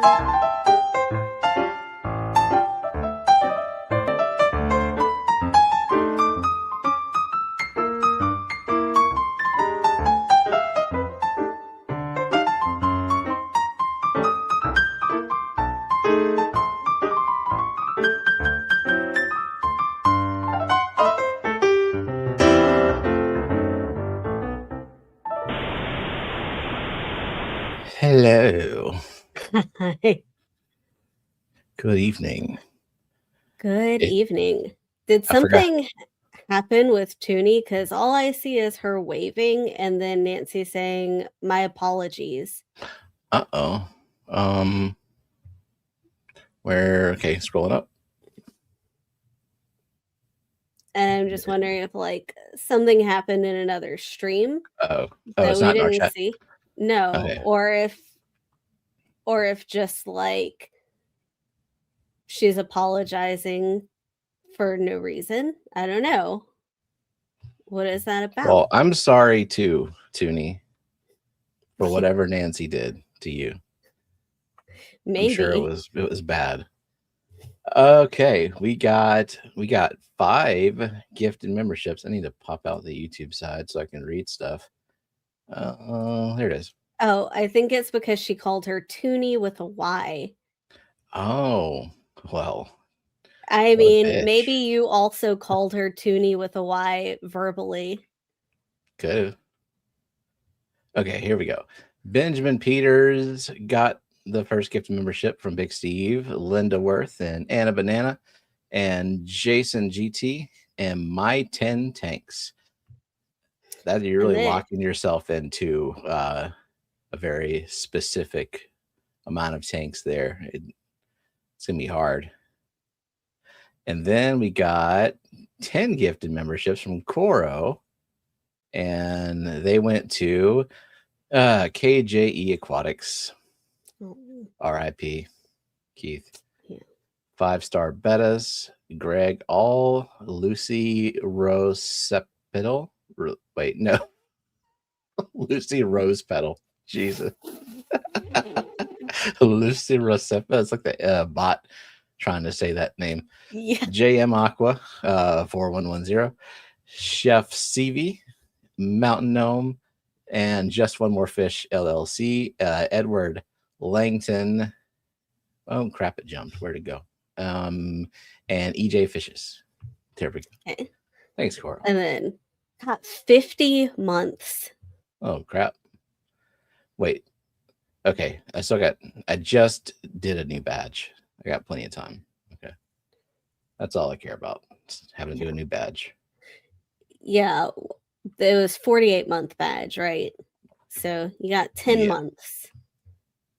Hello. Hi. Good evening. Good evening. Did something happen with Toonie? Because all I see is her waving and then Nancy saying, "My apologies." Uh-oh. Okay, scrolling up. And I'm just wondering if like something happened in another stream Oh, that it's we not in our didn't chat. see. No, Okay. or if just like she's apologizing for no reason. I don't know. What is that about? Well, I'm sorry too, Toonie, for whatever Nancy did to you. Maybe. I'm sure it was bad. Okay, we got 5 gifted memberships. I need to pop out the YouTube side so I can read stuff. There it is. Oh, I think it's because she called her Toonie with a Y. Oh, well. I mean, maybe you also called her Toonie with a Y verbally. Good. Okay, here we go. Benjamin Peters got the first gift membership from BigSteve, Linda Wirth, and Anna Banana, and Jason GT, and My 10 Tanks. That you're really locking yourself into a very specific amount of tanks there. It's going to be hard. And then we got 10 gifted memberships from Coro, and they went to KJE Aquatics. RIP, Keith. Yeah. 5-star betas, Greg All, Lucy Rose Petal. Wait, no. Lucy Rose Petal. Jesus. Lucy Rose Petal. It's like the bot trying to say that name. Yeah. JM Aqua, 4110. Chef CV, Mountain Gnome, and Just One More Fish LLC. Edward Langton. Oh crap! It jumped. Where'd it go? And EJ Fishes. There we go. Okay. Thanks, Cora. And then got 50 months. Oh crap! Wait. Okay, I just did a new badge. I got plenty of time. Okay, that's all I care about. Having to do a new badge. Yeah, it was 48-month badge, right? So you got 10 months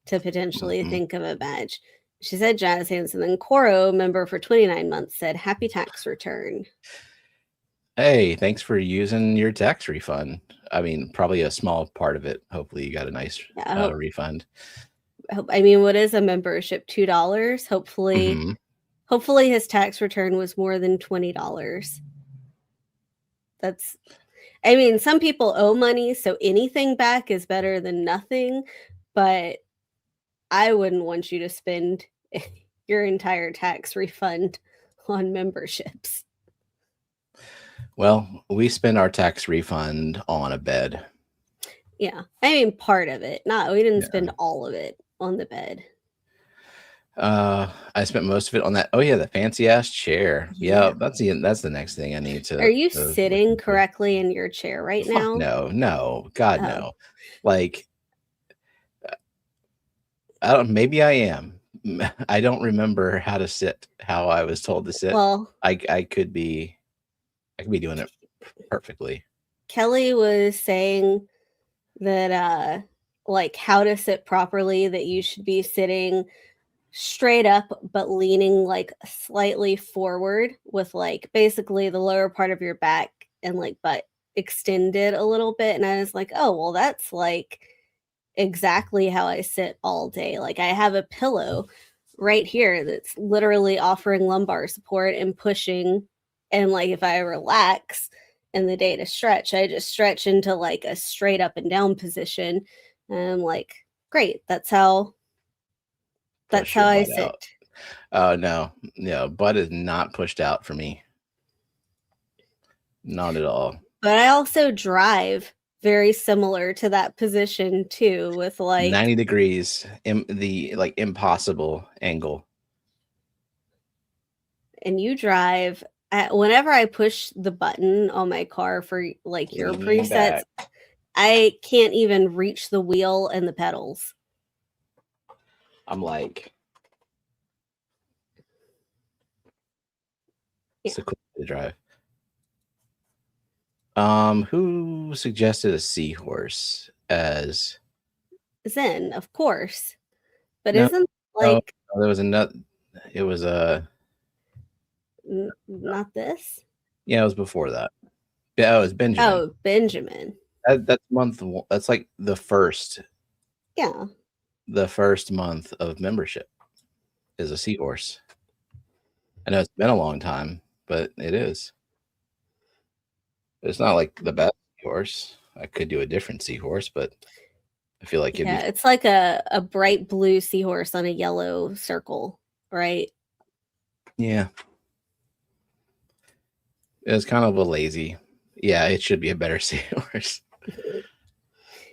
to potentially think of a badge. She said jazz hands, and then Coro, member for 29 months, said happy tax return. Hey, thanks for using your tax refund. I mean, probably a small part of it. Hopefully you got a nice refund. I mean, what is a membership? $2? Hopefully his tax return was more than $20. I mean, some people owe money, so anything back is better than nothing, but I wouldn't want you to spend your entire tax refund on memberships. Well, we spend our tax refund on a bed. Yeah. I mean, part of it. We didn't spend all of it on the bed. I spent most of it on that. Oh yeah, the fancy ass chair. Yeah, that's the next thing I need to. Are you sitting correctly in your chair right now? No, God no. Like, I don't. Maybe I am. I don't remember how to sit. How I was told to sit. Well, I could be doing it perfectly. Kelly was saying that like how to sit properly, that you should be sitting straight up but leaning like slightly forward with like basically the lower part of your back and like butt extended a little bit. And I was like, oh, well, that's like exactly how I sit all day. Like I have a pillow right here that's literally offering lumbar support and pushing, and like if I relax in the day to stretch, I just stretch into like a straight up and down position, and I'm like, great, that's how That's push your how I butt sit. out. Oh no, butt is not pushed out for me. Not at all. But I also drive very similar to that position too, with like 90 degrees, the like impossible angle. And you drive whenever I push the button on my car for like your Leaning presets, back. I can't even reach the wheel and the pedals. I'm like, it's a cool way to drive. Who suggested a seahorse as Zen, of course, but No, isn't like there was another. It was not this? Yeah, it was before that. Yeah, it was Benjamin. Oh, Benjamin. That's month. That's like the first. Yeah. The first month of membership is a seahorse. I know it's been a long time, but it is. It's not like the best seahorse. I could do a different seahorse, but I feel like it's like a bright blue seahorse on a yellow circle, right? Yeah. It's kind of a lazy. Yeah, it should be a better seahorse.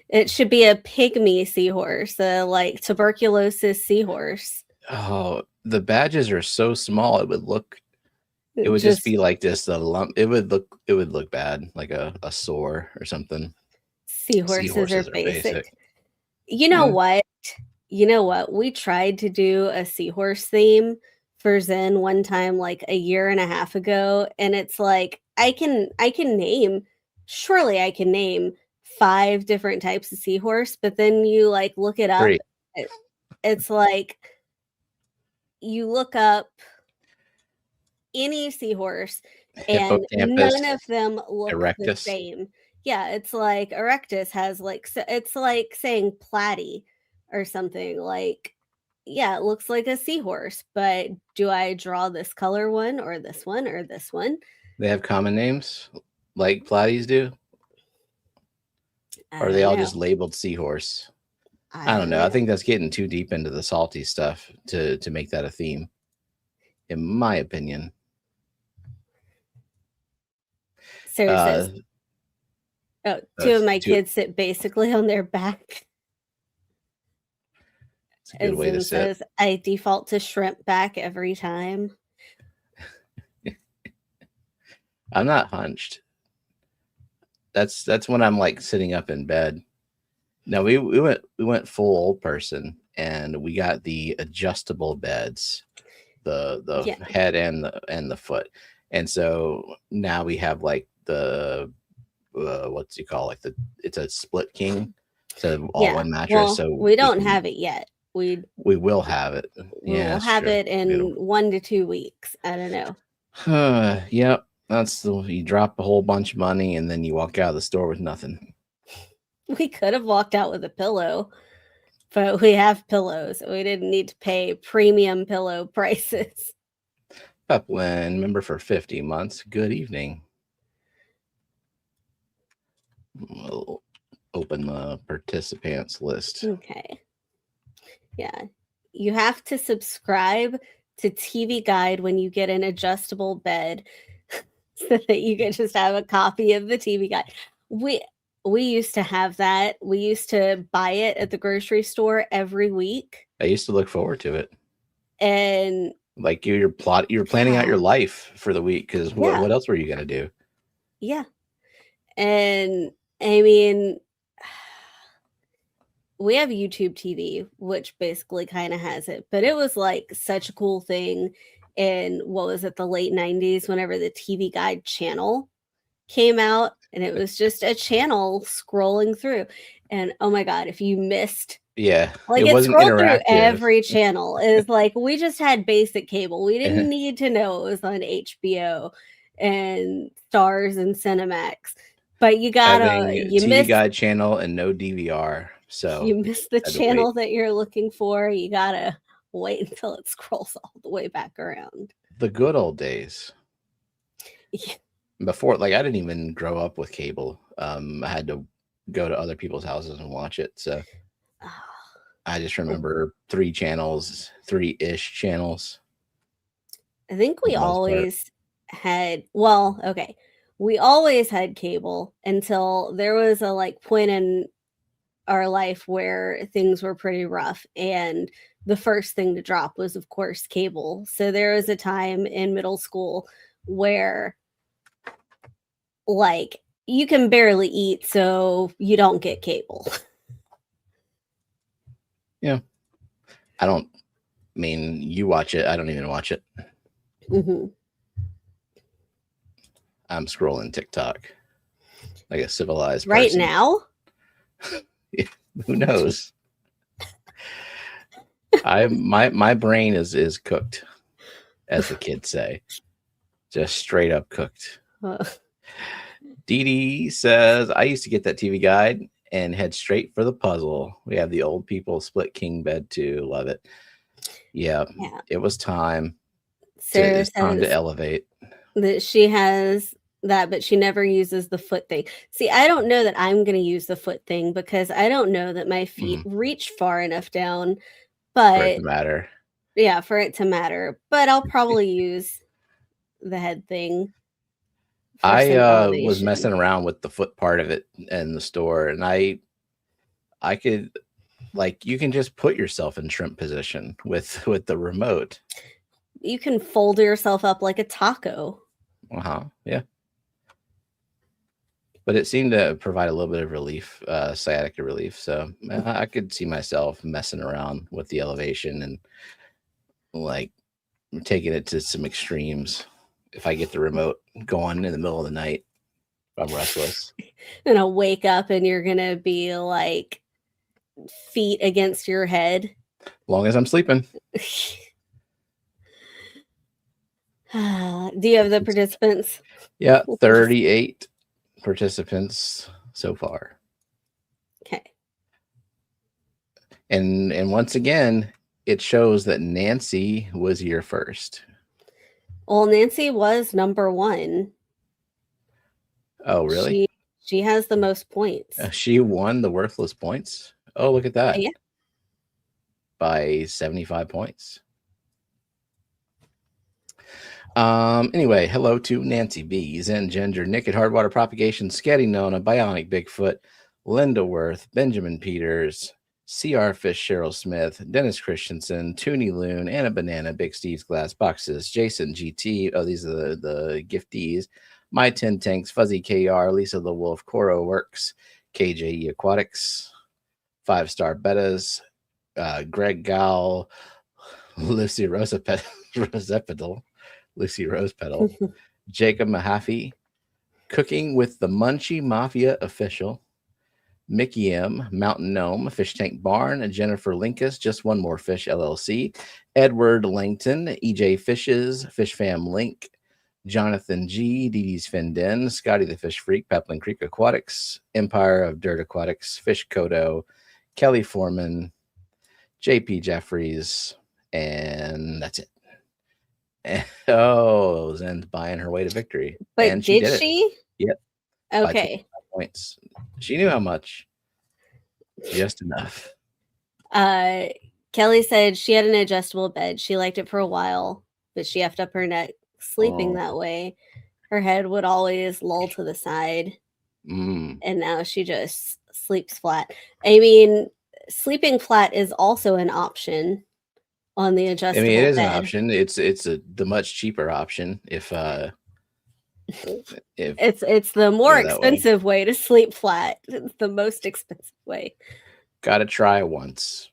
It should be a pygmy seahorse, like tuberculosis seahorse. Oh, the badges are so small. It would just be like this, a lump. It would look bad, like a sore or something. Seahorses are basic. You know what? We tried to do a seahorse theme for Zen one time, like a year and a half ago, and it's like I can name 5 different types of seahorse, but then you like look it up. It's like you look up any seahorse and none of them look the same. Yeah, it's like Erectus has like, so it's like saying platy or something. Like, yeah, it looks like a seahorse, but do I draw this color one or this one or this one? They have common names like platies do? Or are they all just labeled seahorse? I don't know. I think that's getting too deep into the salty stuff to make that a theme, in my opinion. Sarah says, two of my kids sit basically on their back. It's a good way to sit. Says, I default to shrimp back every time. I'm not hunched. That's when I'm like sitting up in bed. No, we went full old person, and we got the adjustable beds, the head and the foot, and so now we have like the what's you call, like it's a split king, so all one mattress. Well, so we don't have it yet. We will have it. We'll have it in 1 to 2 weeks. I don't know. Yep. That's you drop a whole bunch of money and then you walk out of the store with nothing. We could have walked out with a pillow, but we have pillows. We didn't need to pay premium pillow prices. Upland member for 50 months. Good evening. We'll open the participants list. Okay. Yeah. You have to subscribe to TV Guide when you get an adjustable bed so that you can just have a copy of the TV Guide. We used to have that. We used to buy it at the grocery store every week. I used to look forward to it. And like you were planning out your life for the week, because what else were you gonna do? Yeah. And I mean, we have YouTube TV, which basically kind of has it, but it was like such a cool thing in, what was it, the late 90s, whenever the TV Guide channel came out, and it was just a channel scrolling through. And oh my God, if you missed, like it wasn't scrolled through every channel. Is like, we just had basic cable. We didn't need to know it was on HBO and Stars and Cinemax. But you gotta, you TV Guide channel and no DVR. So you missed the channel that you're looking for. You gotta wait until it scrolls all the way back around. The good old days. Yeah. Before, like, I didn't even grow up with cable. I had to go to other people's houses and watch it. So I just remember 3 channels, 3-ish channels. I think we always had, well, okay. We always had cable until there was a like point in our life where things were pretty rough, and the first thing to drop was of course cable. So there was a time in middle school where like you can barely eat, so you don't get cable. Yeah. I don't mean you watch it. I don't even watch it. Mm-hmm. I'm scrolling TikTok like a civilized Right person. now? Who knows? My brain is cooked, as the kids say. Just straight up cooked. Didi says, I used to get that TV guide and head straight for the puzzle. We have the old people split king bed too. Love it. Yeah. It was time. Sarah It's time to elevate. That she has that, but she never uses the foot thing. See, I don't know that I'm going to use the foot thing because I don't know that my feet reach far enough down. But for it to matter. Yeah, for it to matter. But I'll probably use the head thing. I was messing around with the foot part of it in the store, and I could, like, you can just put yourself in shrimp position with the remote. You can fold yourself up like a taco. Yeah. But it seemed to provide a little bit of relief, sciatica relief. So I could see myself messing around with the elevation and like taking it to some extremes. If I get the remote going in the middle of the night, if I'm restless. And I'll wake up and you're going to be like feet against your head. As long as I'm sleeping. Do you have the participants? Yeah, 38 participants so far. Okay. And once again, it shows that Nancy was here first. Well, Nancy was number 1. Oh, really? She has the most points. She won the worthless points. Oh, look at that. Yeah. By 75 points. Anyway, hello to Nancy B, Zen Ginger, Nick at Hardwater Propagation, Scottie Nona, Bionic Bigfoot, Linda Wirth, Benjamin Peters, CRPhish, Cheryl Smith, Dennis Christensen, ToonieLoon, Anna Banana, BigSteve's Glass Boxes, Jason GT. Oh, these are the giftees. My 10 Tanks, FuzzyKR, Lisa the Wolf, Coro Works, KJE Aquatics, 5-star betas, Greg Gal, Lucy Rosepetal, Lucy Rosepetal, Jacob Mahaffey, Cooking with the Munchie Mafia Official, Mickey M, Mountain Gnome, Fish Tank Barn, Jennifer Linkus, Just One More Fish LLC, Edward Langton, EJ Fishes, Fish Fam Link, Jonathan G, Didi's Finden, Scottie the Fish Freak, Peplin Creek Aquatics, Empire of Dirt Aquatics, Fish Kodo, Kelly Foreman, JP Jeffries, and that's it. Oh, Zen's buying her way to victory. But and did she? Yep. Okay. Points. She knew how much. Just enough. Kelly said she had an adjustable bed. She liked it for a while, but she effed up her neck sleeping that way. Her head would always loll to the side. And now she just sleeps flat. I mean, sleeping flat is also an option on the adjustable bed. I mean, it is an option. It's the much cheaper option if it's the more expensive way to sleep flat. It's the most expensive way. Gotta try once.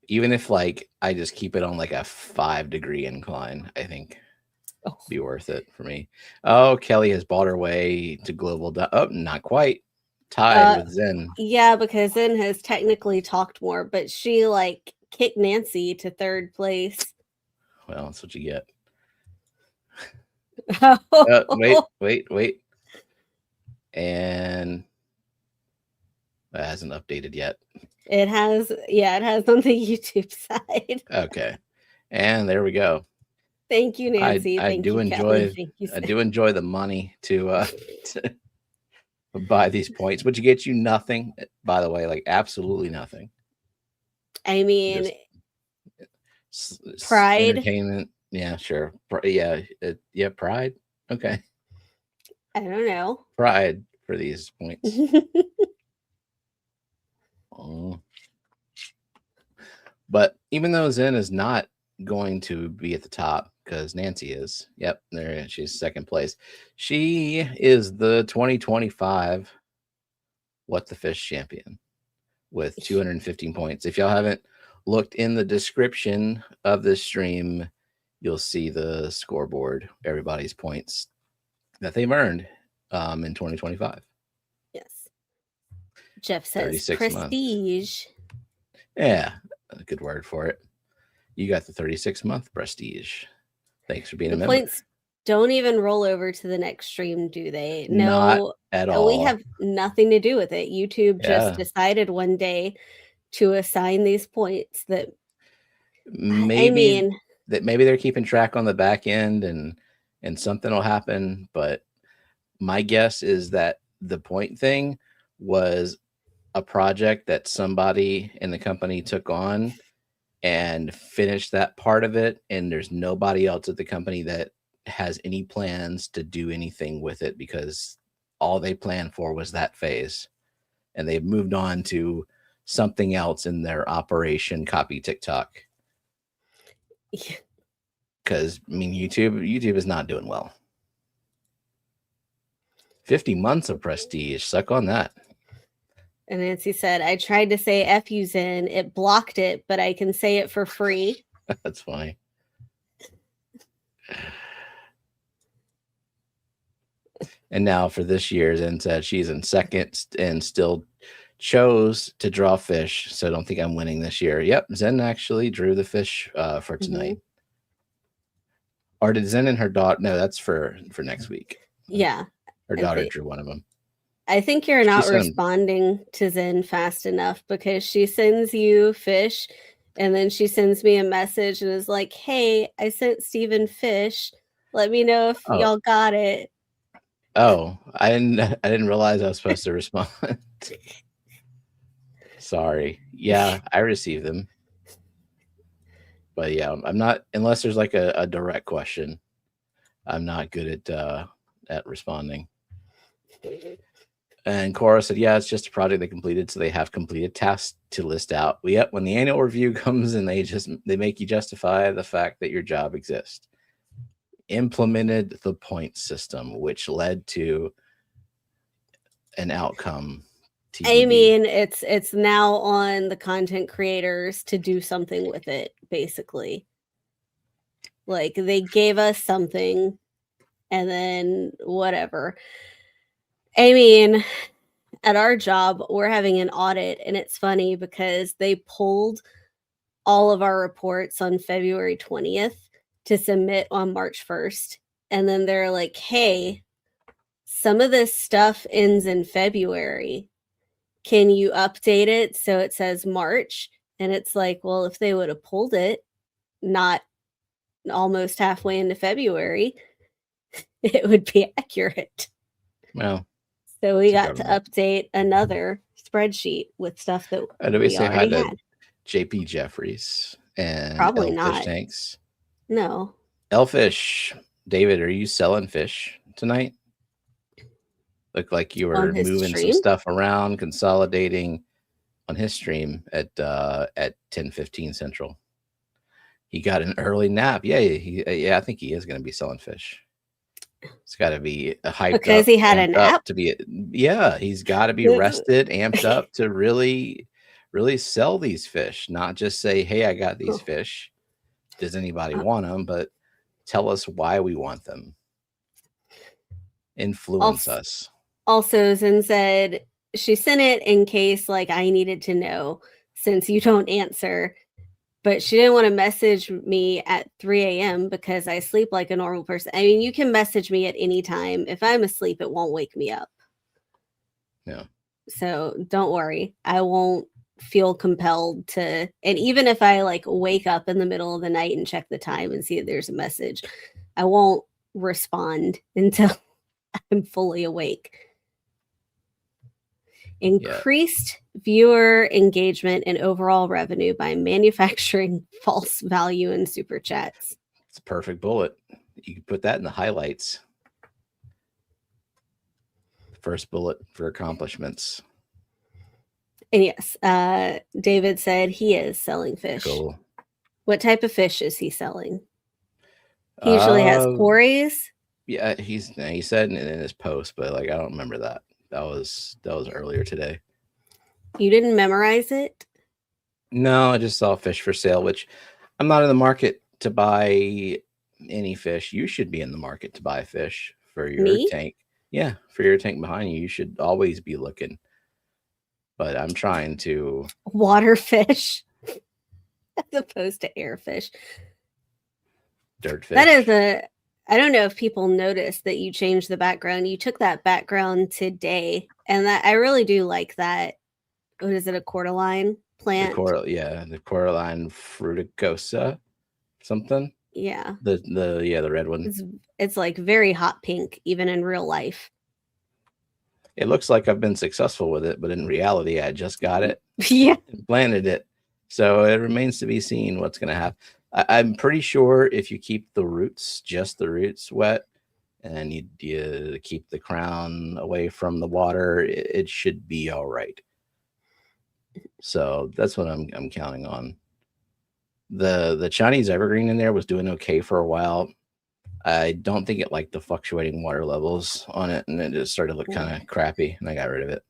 Even if like I just keep it on like a 5-degree incline, I think be worth it for me. Oh, Kelly has bought her way to global. Oh, not quite. Tied with Zen. Yeah, because Zen has technically talked more, but she like kicked Nancy to 3rd place. Well, that's what you get. Oh. Wait. And that hasn't updated yet. It has, yeah, it has on the YouTube side. Okay. And there we go. Thank you, Nancy. I do enjoy the money to by these points, which gets you nothing, by the way, like absolutely nothing. I mean, pride. Entertainment. Yeah, sure. Yeah, pride. Okay. I don't know. Pride for these points. Oh. But even though Zen is not going to be at the top, because Nancy is. Yep, there she's second place. She is the 2025 What the Fish champion with 215 points. If y'all haven't looked in the description of this stream, you'll see the scoreboard, everybody's points that they've earned in 2025. Yes. Jeff says prestige. Yeah, a good word for it. You got the 36-month prestige. Thanks for being a member. Points don't even roll over to the next stream, do they? No, not at all. We have nothing to do with it. YouTube just decided one day to assign these points that maybe they're keeping track on the back end and something will happen. But my guess is that the point thing was a project that somebody in the company took on and finished that part of it, and there's nobody else at the company that has any plans to do anything with it because all they planned for was that phase, and they've moved on to something else in their operation. Copy TikTok. Because I mean, YouTube is not doing well. 50 months of prestige, suck on that. And Nancy said, I tried to say F you Zen, it blocked it, but I can say it for free. That's funny. And now for this year, Zen said she's in second and still chose to draw fish. So I don't think I'm winning this year. Yep, Zen actually drew the fish for tonight. Or did Zen and her daughter? No, that's for next week. Yeah. Her daughter drew one of them. I think you're not responding to Zen fast enough because she sends you fish and then she sends me a message and is like, hey, I sent Steven fish. Let me know if y'all got it. Oh, I didn't realize I was supposed to respond. Sorry. Yeah, I received them. But yeah, I'm not, unless there's like a direct question, I'm not good at responding. And Cora said, yeah, it's just a project they completed, so they have completed tasks to list out. Yep, when the annual review comes and they make you justify the fact that your job exists. Implemented the point system, which led to an outcome. TBD. I mean, it's now on the content creators to do something with it, basically. Like, they gave us something and then whatever. I mean, at our job, we're having an audit, and it's funny because they pulled all of our reports on February 20th to submit on March 1st. And then they're like, hey, some of this stuff ends in February. Can you update it so it says March? And it's like, well, if they would have pulled it not almost halfway into February, it would be accurate. Well, so we got to update another spreadsheet with stuff that we say hi to JP Jeffries and probably Elfish Tanks. No. Elfish, David, are you selling fish tonight? Looked like you were moving some stuff around, consolidating on his stream at 10:15 Central. He got an early nap. Yeah, I think he is going to be selling fish. It's got to be hyped because he had a nap to be. Yeah, he's got to be rested, amped up to really sell these fish. Not just say, "Hey, I got these fish. Does anybody want them?" But tell us why we want them. Influence us. Also, Zen said she sent it in case like I needed to know since you don't answer. But she didn't want to message me at 3 a.m. because I sleep like a normal person. I mean, you can message me at any time. If I'm asleep, it won't wake me up. Yeah. So don't worry. I won't feel compelled to. And even if I like wake up in the middle of the night and check the time and see that there's a message, I won't respond until I'm fully awake. Increased viewer engagement and overall revenue by manufacturing false value in super chats. It's a perfect bullet. You can put that in the highlights. First bullet for accomplishments. And yes, David said he is selling fish. Cool. What type of fish is he selling? He usually has quarries. Yeah, he said in his post, but like I don't remember that. That was earlier today. You didn't memorize it? No, I just saw fish for sale, which I'm not in the market to buy any fish. You should be in the market to buy fish for your tank. Yeah, for your tank behind you. You should always be looking. But I'm trying to water fish as opposed to air fish. Dirt fish. That is I don't know if people noticed that you changed the background. You took that background today, and that I really do like that. What is it, a cordyline plant? The cordyline fruticosa, something. Yeah. The red one. It's like very hot pink, even in real life. It looks like I've been successful with it, but in reality, I just got it. Yeah. And planted it. So it remains to be seen what's going to happen. I'm pretty sure if you keep the roots, just the roots wet, and you keep the crown away from the water, it should be all right. So that's what I'm counting on. The Chinese evergreen in there was doing okay for a while. I don't think it liked the fluctuating water levels on it, and it just started to look kind of crappy, and I got rid of it.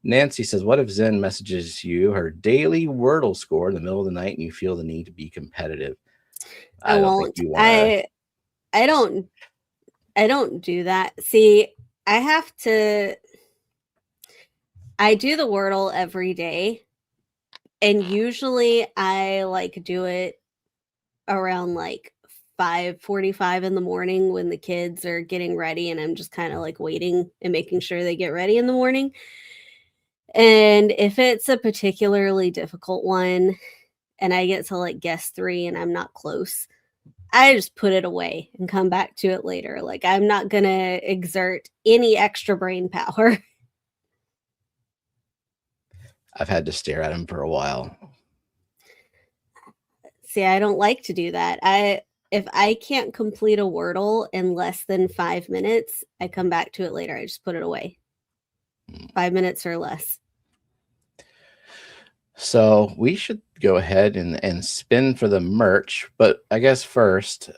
Nancy says, what if Zen messages you her daily Wordle score in the middle of the night and you feel the need to be competitive? I won't. I don't do that. See, I do the Wordle every day, and usually I like do it around like 5:45 in the morning when the kids are getting ready, and I'm just kind of like waiting and making sure they get ready in the morning. And if it's a particularly difficult one and I get to like guess 3 and I'm not close, I just put it away and come back to it later. Like I'm not going to exert any extra brain power. I've had to stare at him for a while. See, I don't like to do that. If I can't complete a Wordle in less than 5 minutes, I come back to it later. I just put it away. 5 minutes or less. So we should go ahead and spin for the merch, but I guess first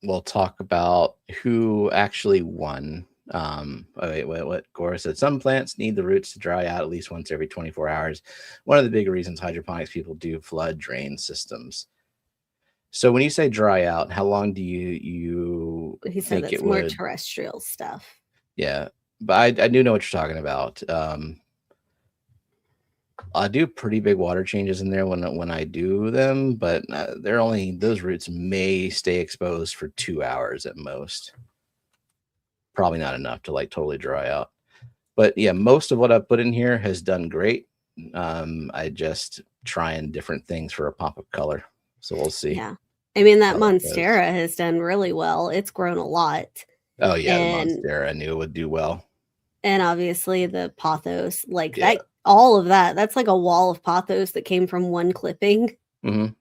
we'll talk about who actually won. What Cora said, some plants need the roots to dry out at least once every 24 hours. One of the big reasons hydroponics people do flood drain systems. So when you say dry out, how long do you he said think it's more terrestrial stuff? Yeah, but I do know what you're talking about. I do pretty big water changes in there when I do them, but they're only, those roots may stay exposed for 2 hours at most. Probably not enough to like totally dry out. But yeah, most of what I've put in here has done great. I just trying different things for a pop of color. So we'll see. Yeah. I mean, that Monstera has done really well. It's grown a lot. Oh yeah, the Monstera I knew it would do well. And obviously the pothos, like that, all of that. That's like a wall of pothos that came from one clipping. Mm-hmm.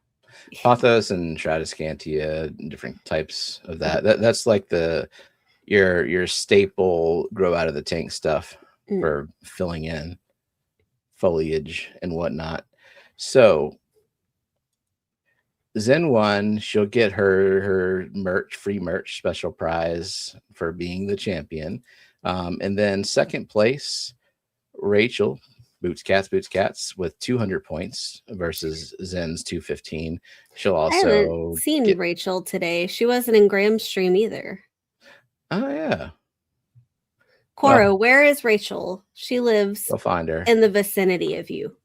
Pothos and Tradescantia, different types of that. That's like your staple grow out of the tank stuff for filling in foliage and whatnot. So Zen won. She'll get her merch, free merch, special prize for being the champion. And then second place, Rachel, Bootscats with 200 points versus Zen's 215. She'll also I haven't seen Rachel today. She wasn't in Graham's stream either. Oh yeah. Cora, where is Rachel? She lives We'll find her in the vicinity of you.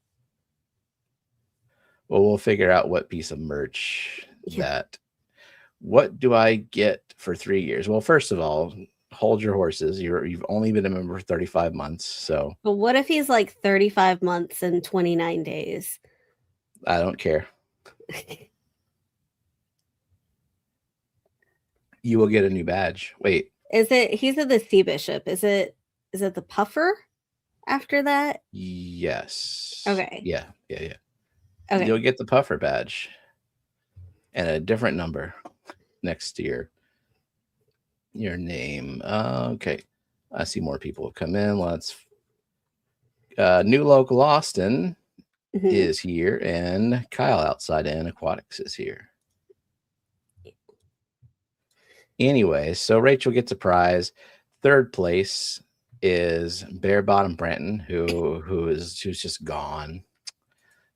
Well, we'll figure out what piece of merch that. What do I get for 3 years? Well, first of all, hold your horses. You've only been a member for 35 months. So but what if he's like 35 months and 29 days? I don't care. You will get a new badge. Wait. Is it, he's at the Sea Bishop. Is it is it the puffer after that? Yes. Okay. Yeah. Okay. You'll get the puffer badge and a different number next to your name. Okay. I see more people have come in. Let's new local Austin is here, and Kyle outside in Aquatics is here. Anyway, so Rachel gets a prize. Third place is BareBottomBranton, who's just gone.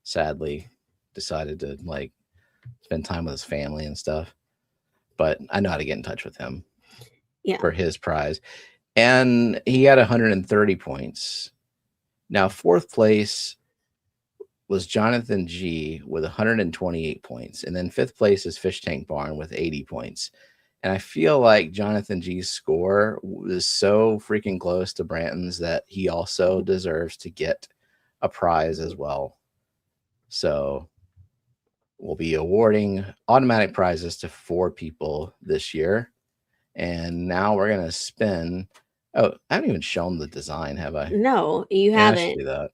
Sadly, decided to like spend time with his family and stuff. But I know how to get in touch with him for his prize. And he had 130 points. Now, fourth place was Jonathan G with 128 points. And then fifth place is Fish Tank Barn with 80 points. And I feel like Jonathan G's score was so freaking close to Branton's that he also deserves to get a prize as well. So we'll be awarding automatic prizes to 4 people this year. And now we're going to spin. Oh, I haven't even shown the design, have I? No, you haven't. I should do that.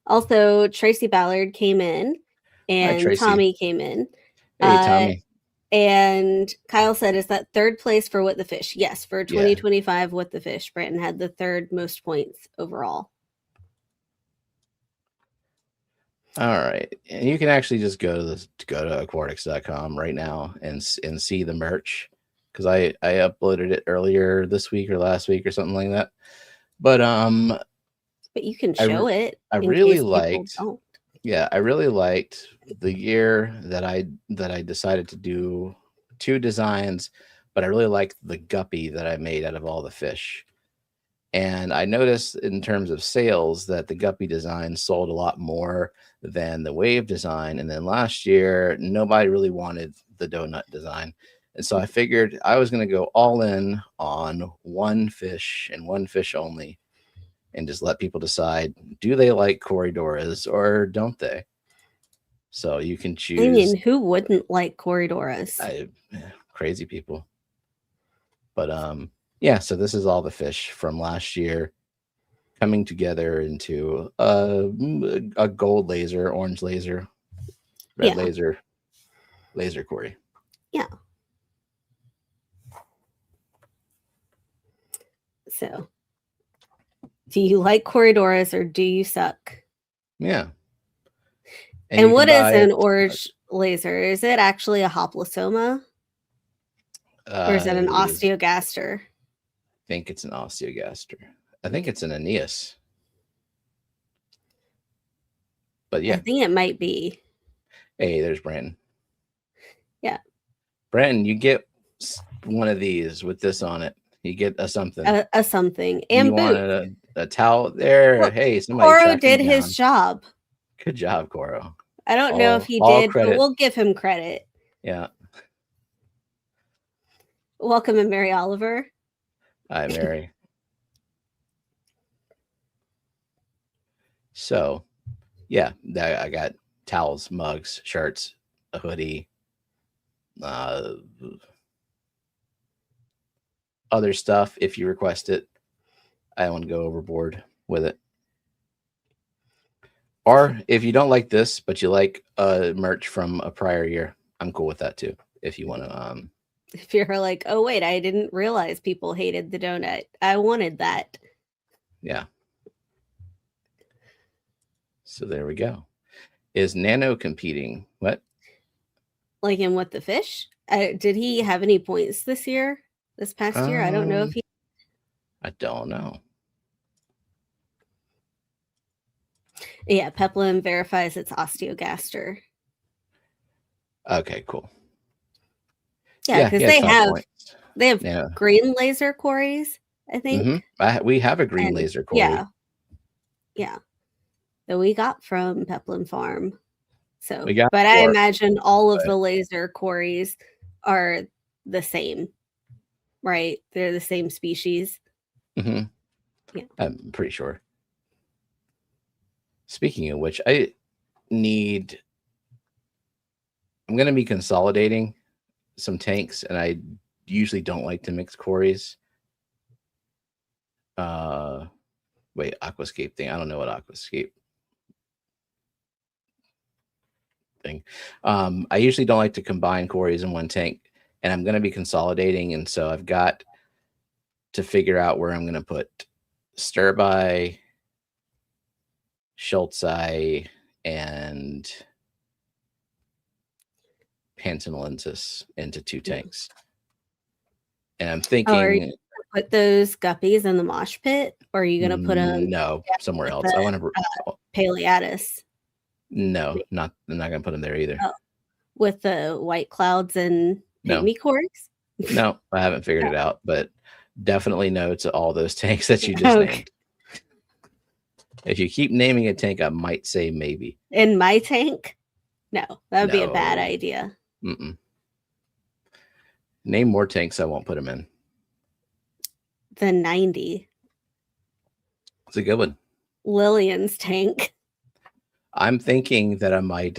Also, Tracy Ballard came in, and Hi, Tommy came in. Hey, Tommy. And Kyle said, is that third place for What the Fish? Yes, for 2025 What the Fish. Branton had the third most points overall. All right. And you can actually just go to aquatics.com right now and see the merch, because I uploaded it earlier this week or last week or something like that. But you can show it. I really liked I really liked the year that I decided to do 2 designs, but I really liked the guppy that I made out of all the fish. And I noticed in terms of sales that the guppy design sold a lot more than the wave design. And then last year, nobody really wanted the donut design. And so I figured I was going to go all in on one fish and one fish only, and just let people decide, do they like Corydoras or don't they? So you can choose. I mean, who wouldn't like Corydoras? Crazy people. But yeah, so this is all the fish from last year coming together into a gold laser, orange laser, red laser Cory. Yeah. So, do you like Corydoras or do you suck? Yeah. And what is an orange laser? Is it actually a hoplosoma? Or is it an osteogaster? I think it's an osteogaster. I think it's an Aeneas. But yeah. I think it might be. Hey, there's Brandon. Yeah. Brandon, you get one of these with this on it. You get a something. A something. And you wanted a towel there. Well, hey, somebody Coro did his job. Good job, Coro. I don't know if he did, but we'll give him credit. Yeah. Welcome to Mary Oliver. Hi, Mary. So, yeah, I got towels, mugs, shirts, a hoodie, other stuff if you request it. I don't want to go overboard with it. Or if you don't like this, but you like merch from a prior year, I'm cool with that too. If you want to, if you're like, oh wait, I didn't realize people hated the donut. I wanted that. Yeah. So there we go. Is Nano competing? What? Like in What the Fish? Did he have any points this past year? I don't know if he. I don't know. Yeah, Peplum verifies it's osteogaster. Okay, cool. Yeah, because they have green laser Corys, I think. Mm-hmm. We have a green laser Cory. Yeah. That we got from Peplum Farm. So, but I imagine all of the laser Corys are the same, right? They're the same species. Mm-hmm. Yeah, I'm pretty sure. Speaking of which, I'm going to be consolidating some tanks, and I usually don't like to mix Corys. Wait, aquascape thing. I don't know what aquascape thing. I usually don't like to combine quarries in one tank, and I'm going to be consolidating, and so I've got to figure out where I'm going to put Stirby, Schultzi, and Pantanlensis into 2 tanks. And I'm thinking, are you gonna put those guppies in the mosh pit, or are you going to put them somewhere else? I want to Paleatus. No, I'm not going to put them there either. Oh, with the white clouds and pygmy quarries? No, I haven't figured it out, but definitely no to all those tanks that you just named. If you keep naming a tank, I might say maybe. In my tank? No, that would be a bad idea. Name more tanks, I won't put them in. The 90. It's a good one. Lillian's tank. I'm thinking that I might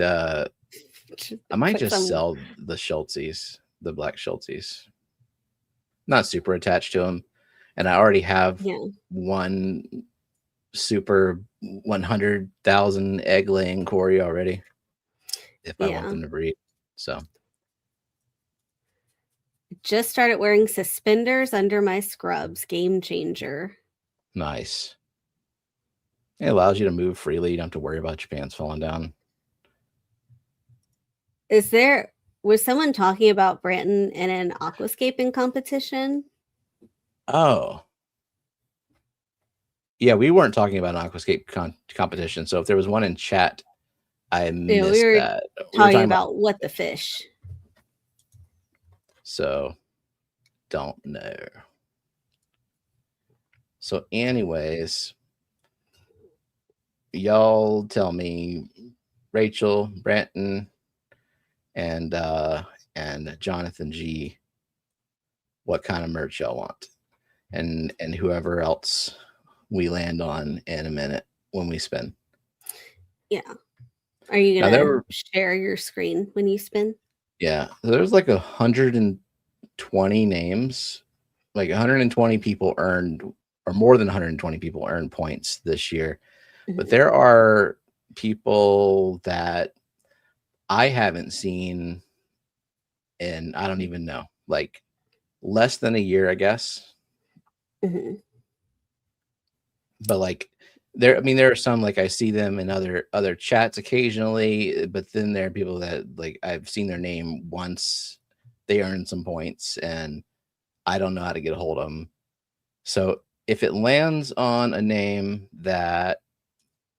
just sell the Schultzes, the black Schultzes. Not super attached to them. And I already have one super 100,000 egg laying quarry already. If I want them to breed. So just started wearing suspenders under my scrubs. Game changer. Nice. It allows you to move freely. You don't have to worry about your pants falling down. Was someone talking about Branton in an aquascaping competition? Oh. Yeah, we weren't talking about an aquascape competition. So if there was one in chat, I missed that. We were talking about what the fish. So, don't know. So anyways, y'all tell me, Rachel, Branton, and Jonathan G, what kind of merch y'all want, and whoever else we land on in a minute when we spin. Yeah. Are you gonna share your screen when you spin? Yeah, there's like 120 names, like 120 people earned, or more than 120 people earned points this year. But there are people that I haven't seen in, I don't even know, like less than a year, I guess. But like there are some, like I see them in other chats occasionally, but then there are people that like I've seen their name once, they earn some points, and I don't know how to get a hold of them. So if it lands on a name that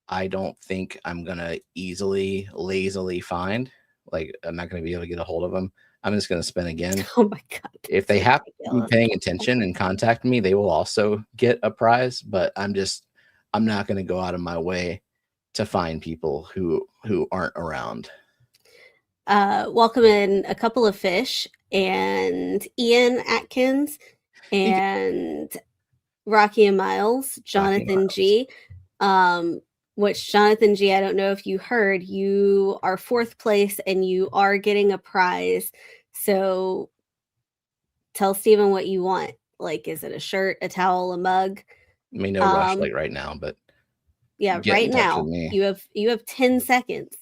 I don't think I'm gonna lazily find, like I'm not gonna be able to get a hold of them, I'm just gonna spin again. Oh my god! If they have to be paying attention and contact me, they will also get a prize. But I'm not gonna go out of my way to find people who aren't around. Welcome in a couple of fish and Ian Atkins and Rocky and Miles, Jonathan G. Which Jonathan G, I don't know if you heard, you are 4th place and you are getting a prize. So tell Steven what you want. Like, is it a shirt, a towel, a mug? I mean, no rush like right now, but yeah, right now you have 10 seconds.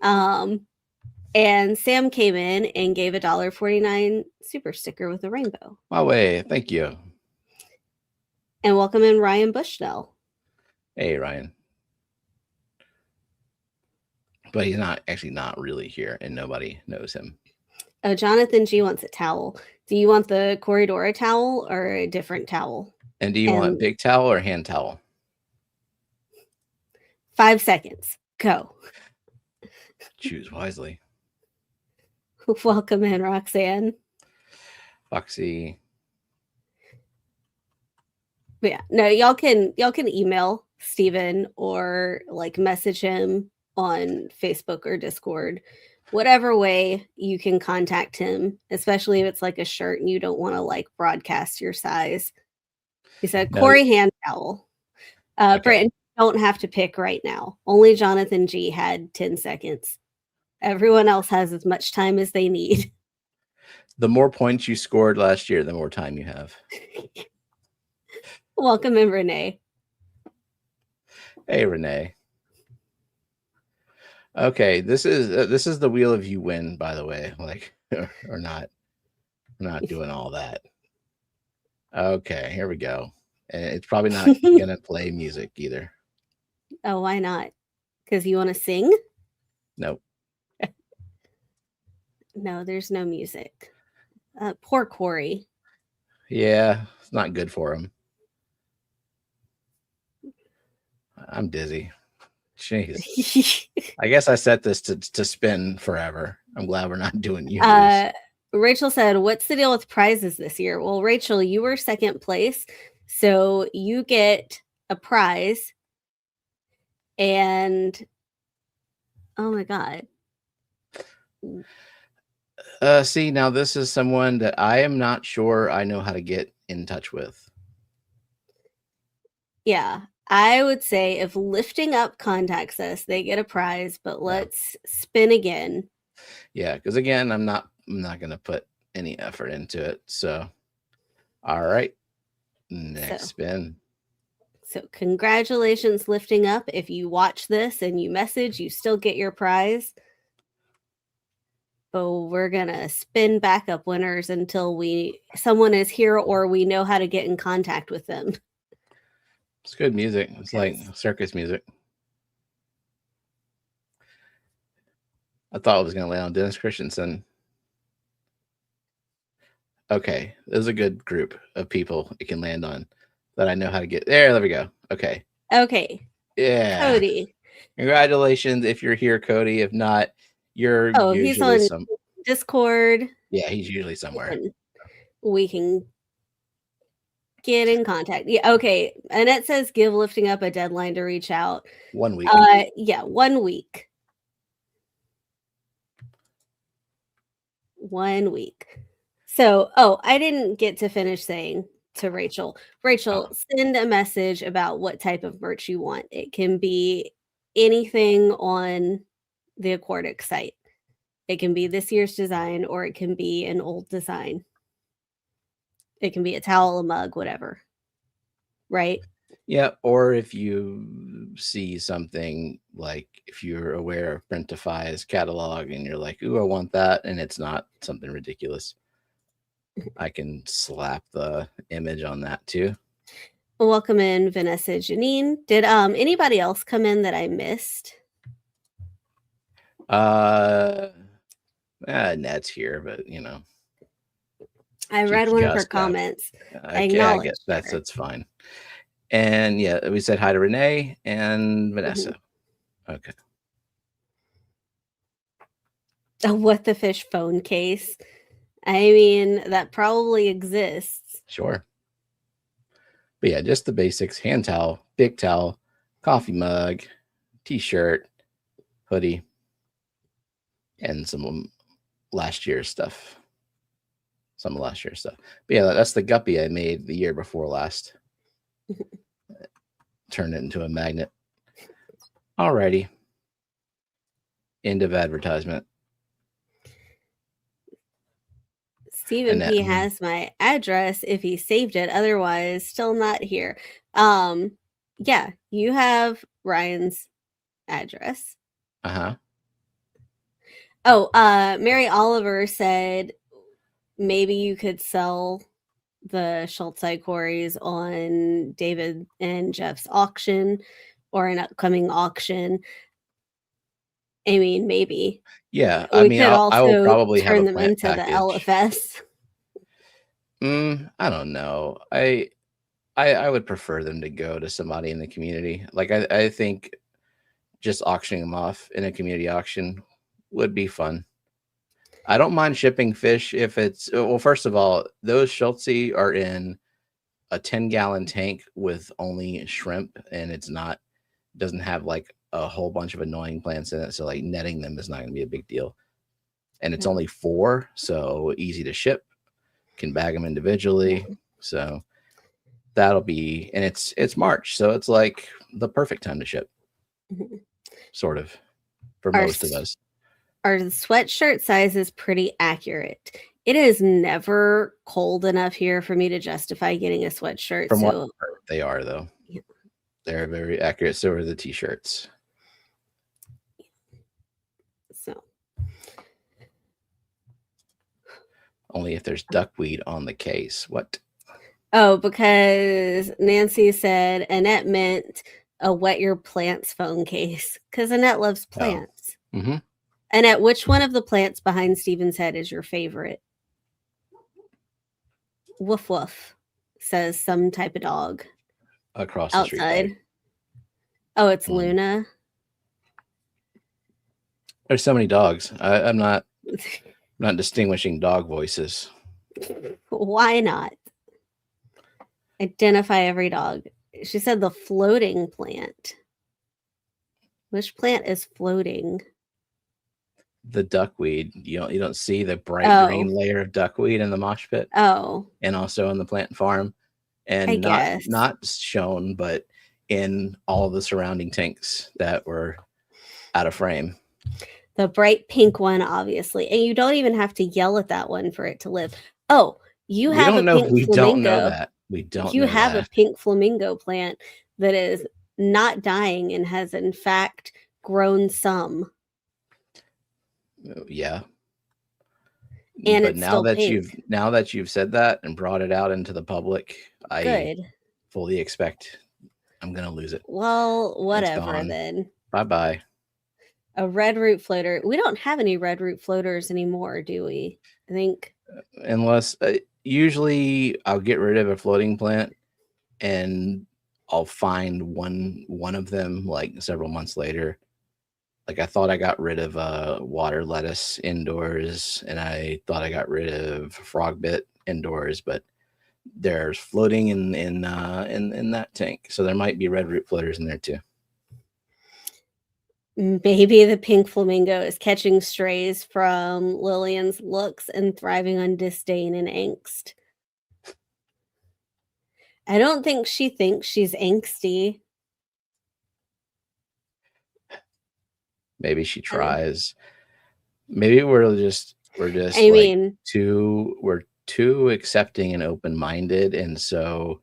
And Sam came in and gave a $1.49 super sticker with a rainbow. My way, thank you. And welcome in Ryan Bushnell. Hey, Ryan. But he's not really here, and nobody knows him. Oh, Jonathan G wants a towel. Do you want the Corridora towel or a different towel? And do you want big towel or hand towel? 5 seconds. Go. Choose wisely. Welcome in, Roxanne. Foxie. But yeah, no, y'all can email Steven or like message him on Facebook or Discord, whatever way you can contact him, especially if it's like a shirt and you don't want to like broadcast your size. He said, Corey hand towel. Brandon, don't have to pick right now. Only Jonathan G had 10 seconds. Everyone else has as much time as they need. The more points you scored last year, the more time you have. Welcome in, Renee. Hey, Renee. Okay, this is the wheel of you win, by the way. Like, or not. We're not doing all that. Okay, here we go. And it's probably not gonna play music either. Oh, why not? Because you want to sing? Nope. No, there's no music. Poor Corey. Yeah, it's not good for him. I'm dizzy. Jeez. I guess I set this to spin forever. I'm glad we're not doing you. Rachel said, what's the deal with prizes this year? Well, Rachel, you were second place, so you get a prize. And oh my God. See, now this is someone that I am not sure I know how to get in touch with. Yeah, I would say if Lifting Up contacts us, they get a prize, but let's spin again. Yeah, because again, I'm not gonna put any effort into it. So all right. Next spin. So congratulations, Lifting Up. If you watch this and you message, you still get your prize. But we're gonna spin backup winners until someone is here or we know how to get in contact with them. It's good music. It's like circus music. I thought I was gonna land on Dennis Christensen. Okay, there's a good group of people it can land on that I know how to get there. There we go. Okay. Okay. Yeah. Cody. Congratulations if you're here, Cody. If not, you're usually he's on Discord. Yeah, he's usually somewhere. We can get in contact. Yeah, okay. Annette says give Lifting Up a deadline to reach out. 1 week. Yeah, 1 week. 1 week. So, I didn't get to finish saying to Rachel. Rachel, send a message about what type of merch you want. It can be anything on the Aquatic site. It can be this year's design, or it can be an old design. It can be a towel, a mug, whatever. Right? Yeah, or if you see something, like if you're aware of Printify's catalog and you're like, ooh, I want that, and it's not something ridiculous, I can slap the image on that too. Welcome in, Vanessa Janine. Did anybody else come in that I missed? Ned's here, but you know. I read one of her comments. I guess that's fine. And yeah, we said hi to Renee and Vanessa. Okay. A What the Fish phone case. I mean, that probably exists. Sure. But yeah, just the basics: hand towel, big towel, coffee mug, t-shirt, hoodie, and some last year's stuff. Some last year's stuff. But yeah, that's the guppy I made the year before last. Turned it into a magnet. Alrighty. End of advertisement. Stephen P has my address if he saved it. Otherwise, still not here. Yeah, you have Ryan's address. Oh, Mary Oliver said maybe you could sell the Schultzite quarries on David and Jeff's auction or an upcoming auction. I mean, maybe. Yeah, I mean, I will probably turn have them into package. The LFS. I don't know. I would prefer them to go to somebody in the community. Like I think just auctioning them off in a community auction would be fun. I don't mind shipping fish if it's, well, first of all, those Schultzie are in a 10-gallon tank with only shrimp, and doesn't have like a whole bunch of annoying plants in it. So like netting them is not going to be a big deal. And it's only 4, so easy to ship. Can bag them individually. So that'll be, and it's March, so it's like the perfect time to ship. Sort of, for most of us. Our sweatshirt size is pretty accurate. It is never cold enough here for me to justify getting a sweatshirt. From what they are, though. Yeah. They're very accurate. So are the t-shirts. So. Only if there's duckweed on the case. What? Oh, because Nancy said Annette meant a wet your plants phone case. Because Annette loves plants. Oh. Mm-hmm. Annette, which one of the plants behind Steven's head is your favorite? Woof woof, says some type of dog. Across the outside. Street. Oh, it's Luna. There's so many dogs. I'm not distinguishing dog voices. Why not? Identify every dog. She said the floating plant. Which plant is floating? The duckweed. You don't see the bright green layer of duckweed in the mosh pit. Oh. And also in the plant farm. And not shown, but in all the surrounding tanks that were out of frame. The bright pink one, obviously. And you don't even have to yell at that one for it to live. Oh, you have a pink flamingo. We don't know that. We don't You know have that. a pink flamingo plant that is not dying and has, in fact, grown some. Yeah. And but it's now that pink. now that you've said that and brought it out into the public, I fully expect I'm gonna lose it. Well, whatever then. Bye-bye. A red root floater. We don't have any red root floaters anymore, do we? I think. Unless usually I'll get rid of a floating plant and I'll find one of them like several months later. Like I thought I got rid of water lettuce indoors, and I thought I got rid of frog bit indoors, but there's floating in that tank, so there might be red root floaters in there too. Maybe the pink flamingo is catching strays from Lillian's looks and thriving on disdain and angst. I don't think she thinks she's angsty. Maybe she tries. Maybe we're just too accepting and open-minded, and so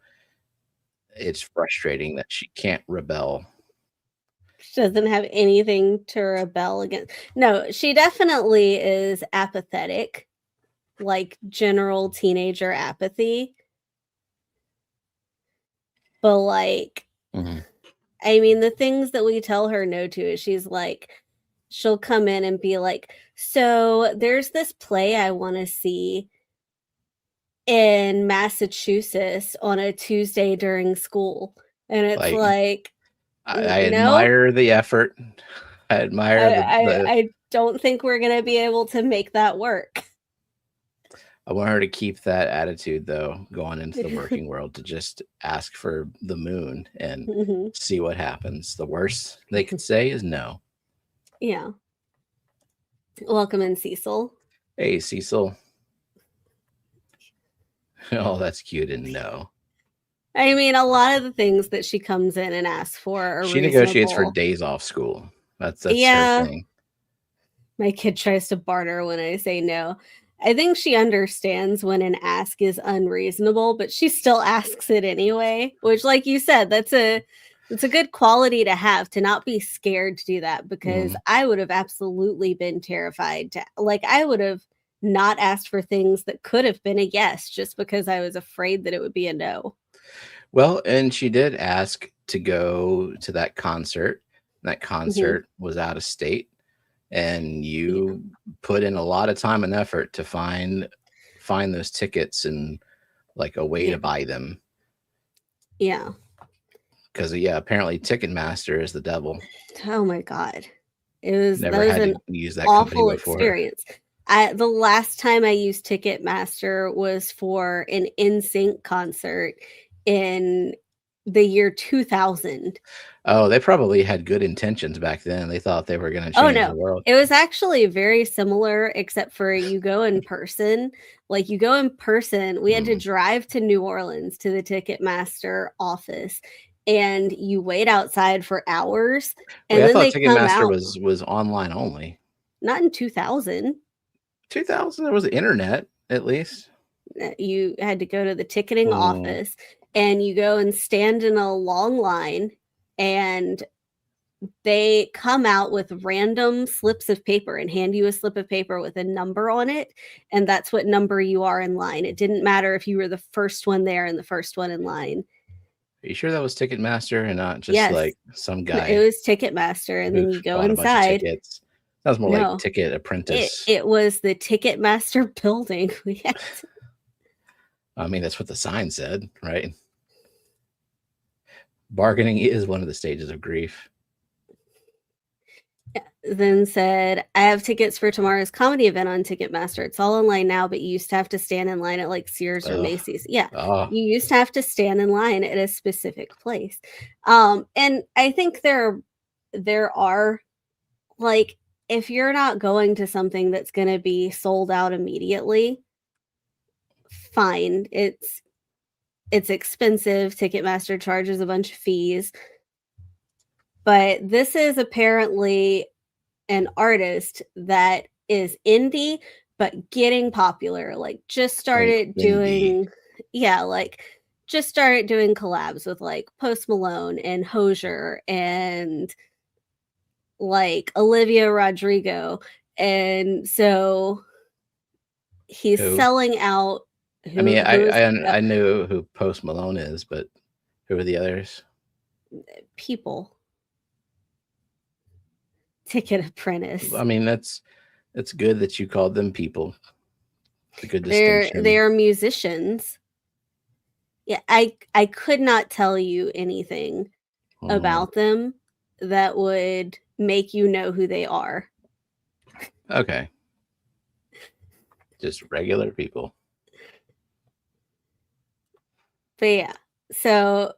it's frustrating that she can't rebel. She doesn't have anything to rebel against. No, she definitely is apathetic, like general teenager apathy. But like, I mean, the things that we tell her no to is she's like, she'll come in and be like, so there's this play I want to see in Massachusetts on a Tuesday during school. And it's like I admire the effort. I admire I don't think we're going to be able to make that work. I want her to keep that attitude, though, going into the working world, to just ask for the moon and see what happens. The worst they can say is no. Yeah. Welcome in, Cecil. Hey, Cecil. Oh, that's cute. And no. I mean, a lot of the things that she comes in and asks for are she negotiates for days off school. That's her thing. My kid tries to barter when I say no. I think she understands when an ask is unreasonable, but she still asks it anyway, which, like you said, that's a good quality to have, to not be scared to do that, because I would have absolutely been terrified I would have not asked for things that could have been a yes just because I was afraid that it would be a no. Well, and she did ask to go to that concert. That concert was out of state. And you put in a lot of time and effort to find those tickets and like a way to buy them. Yeah. Because apparently Ticketmaster is the devil. Oh my God. That was an use that awful experience. The last time I used Ticketmaster was for an NSYNC concert in the year 2000. Oh, they probably had good intentions back then. They thought they were going to change the world. It was actually very similar, except for you go in person. Like you go in person, we had to drive to New Orleans to the Ticketmaster office, and you wait outside for hours. And I thought Ticketmaster was online only. Not in 2000. 2000, there was the internet. at least. You had to go to the ticketing office, and you go and stand in a long line, and they come out with random slips of paper and hand you a slip of paper with a number on it, and that's what number you are in line. It didn't matter if you were the first one there and the first one in line. Are you sure that was Ticketmaster and not just like some guy? It was Ticketmaster, and then you go inside. Tickets. Sounds more like Ticket Apprentice. It was the Ticketmaster building. I mean, that's what the sign said, right? Bargaining is one of the stages of grief. Then said, I have tickets for tomorrow's comedy event on Ticketmaster. It's all online now, but you used to have to stand in line at like Sears or Macy's. Yeah. You used to have to stand in line at a specific place. And I think there are, like, if you're not going to something that's going to be sold out immediately, fine. It's expensive. Ticketmaster charges a bunch of fees. But this is apparently an artist that is indie, but getting popular. Like, just started doing collabs with like Post Malone and Hozier and like Olivia Rodrigo. And so he's selling out. I knew who Post Malone is, but who are the others? People. Ticket Apprentice. I mean, it's good that you called them people. It's a good distinction. They are musicians. Yeah, I could not tell you anything about them that would make you know who they are. Okay. Just regular people. But yeah, so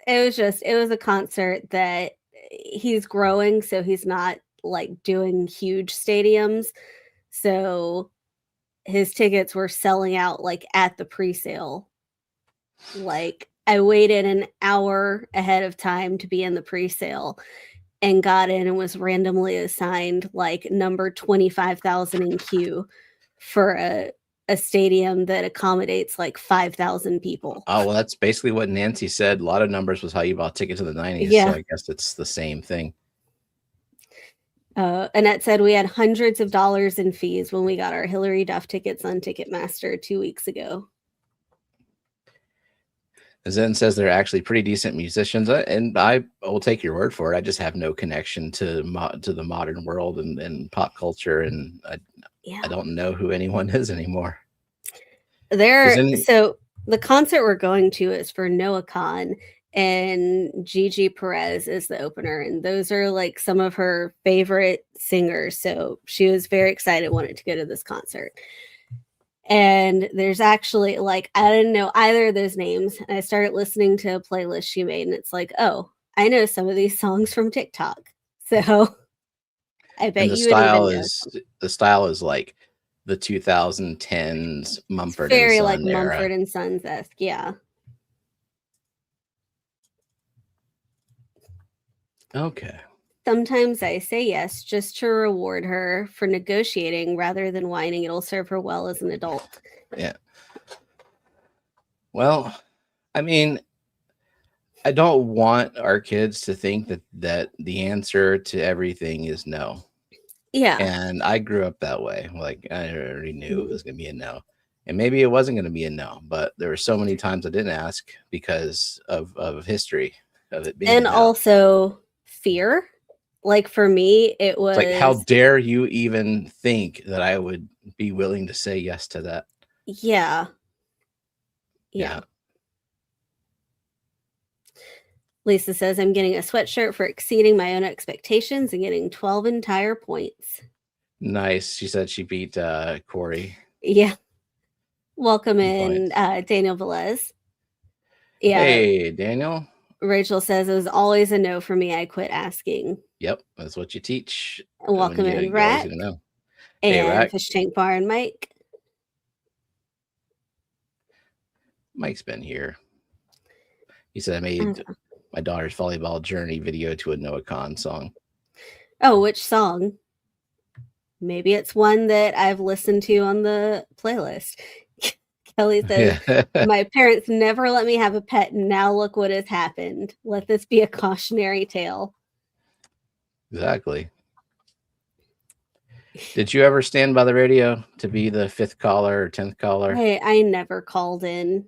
it was a concert that he's growing, so he's not like doing huge stadiums. So his tickets were selling out like at the pre-sale. Like, I waited an hour ahead of time to be in the pre-sale and got in and was randomly assigned like number 25,000 in queue for a stadium that accommodates like 5,000 people. Oh, well, that's basically what Nancy said. A lot of numbers was how you bought tickets in the 90s. Yeah. So I guess it's the same thing. Annette said we had hundreds of dollars in fees when we got our Hillary Duff tickets on Ticketmaster 2 weeks ago. Zen says they're actually pretty decent musicians, and I will take your word for it. I just have no connection to the modern world and pop culture, and I don't know who anyone is anymore. So the concert we're going to is for Noah Khan, and Gigi Perez is the opener, and those are like some of her favorite singers. So she was very excited, wanted to go to this concert. And there's actually like, I didn't know either of those names. And I started listening to a playlist she made, and it's like, oh, I know some of these songs from TikTok. So I bet you the style is like the 2010s Mumford very and Son like era. Mumford and Sons-esque, yeah. Okay. Sometimes I say yes just to reward her for negotiating rather than whining. It'll serve her well as an adult. Yeah. Well, I mean, I don't want our kids to think that the answer to everything is no. Yeah. And I grew up that way. Like, I already knew it was going to be a no. And maybe it wasn't going to be a no, but there were so many times I didn't ask because of history of it being and no. Also fear. Like, for me, it was like, how dare you even think that I would be willing to say yes to that? Yeah. Lisa says, I'm getting a sweatshirt for exceeding my own expectations and getting 12 entire points. Nice. She said she beat Corey. Yeah. Welcome in, Daniel Velez. Yeah. Hey, Daniel. Rachel says, it was always a no for me. I quit asking. Yep, that's what you teach. Welcome in, Rack. And hey, Rack. Fish Tank Bar and Mike. Mike's been here. He said, I made my daughter's volleyball journey video to a Noah Khan song. Oh, which song? Maybe it's one that I've listened to on the playlist. Kelly says, my parents never let me have a pet, and now look what has happened. Let this be a cautionary tale. Exactly. Did you ever stand by the radio to be the 5th caller or 10th caller? I never called in.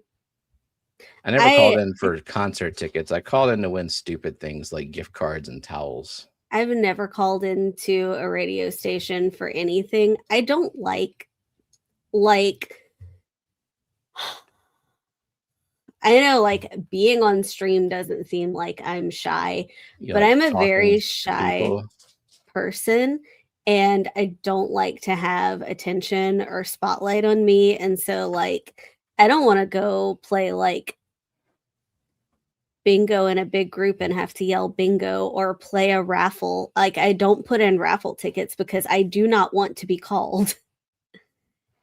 I never called in for concert tickets. I called in to win stupid things like gift cards and towels. I've never called into a radio station for anything. I don't like I know, like, being on stream doesn't seem like I'm shy, but like I'm a very shy people. person, and I don't like to have attention or spotlight on me. And so, like, I don't want to go play like bingo in a big group and have to yell bingo, or play a raffle. Like, I don't put in raffle tickets because I do not want to be called.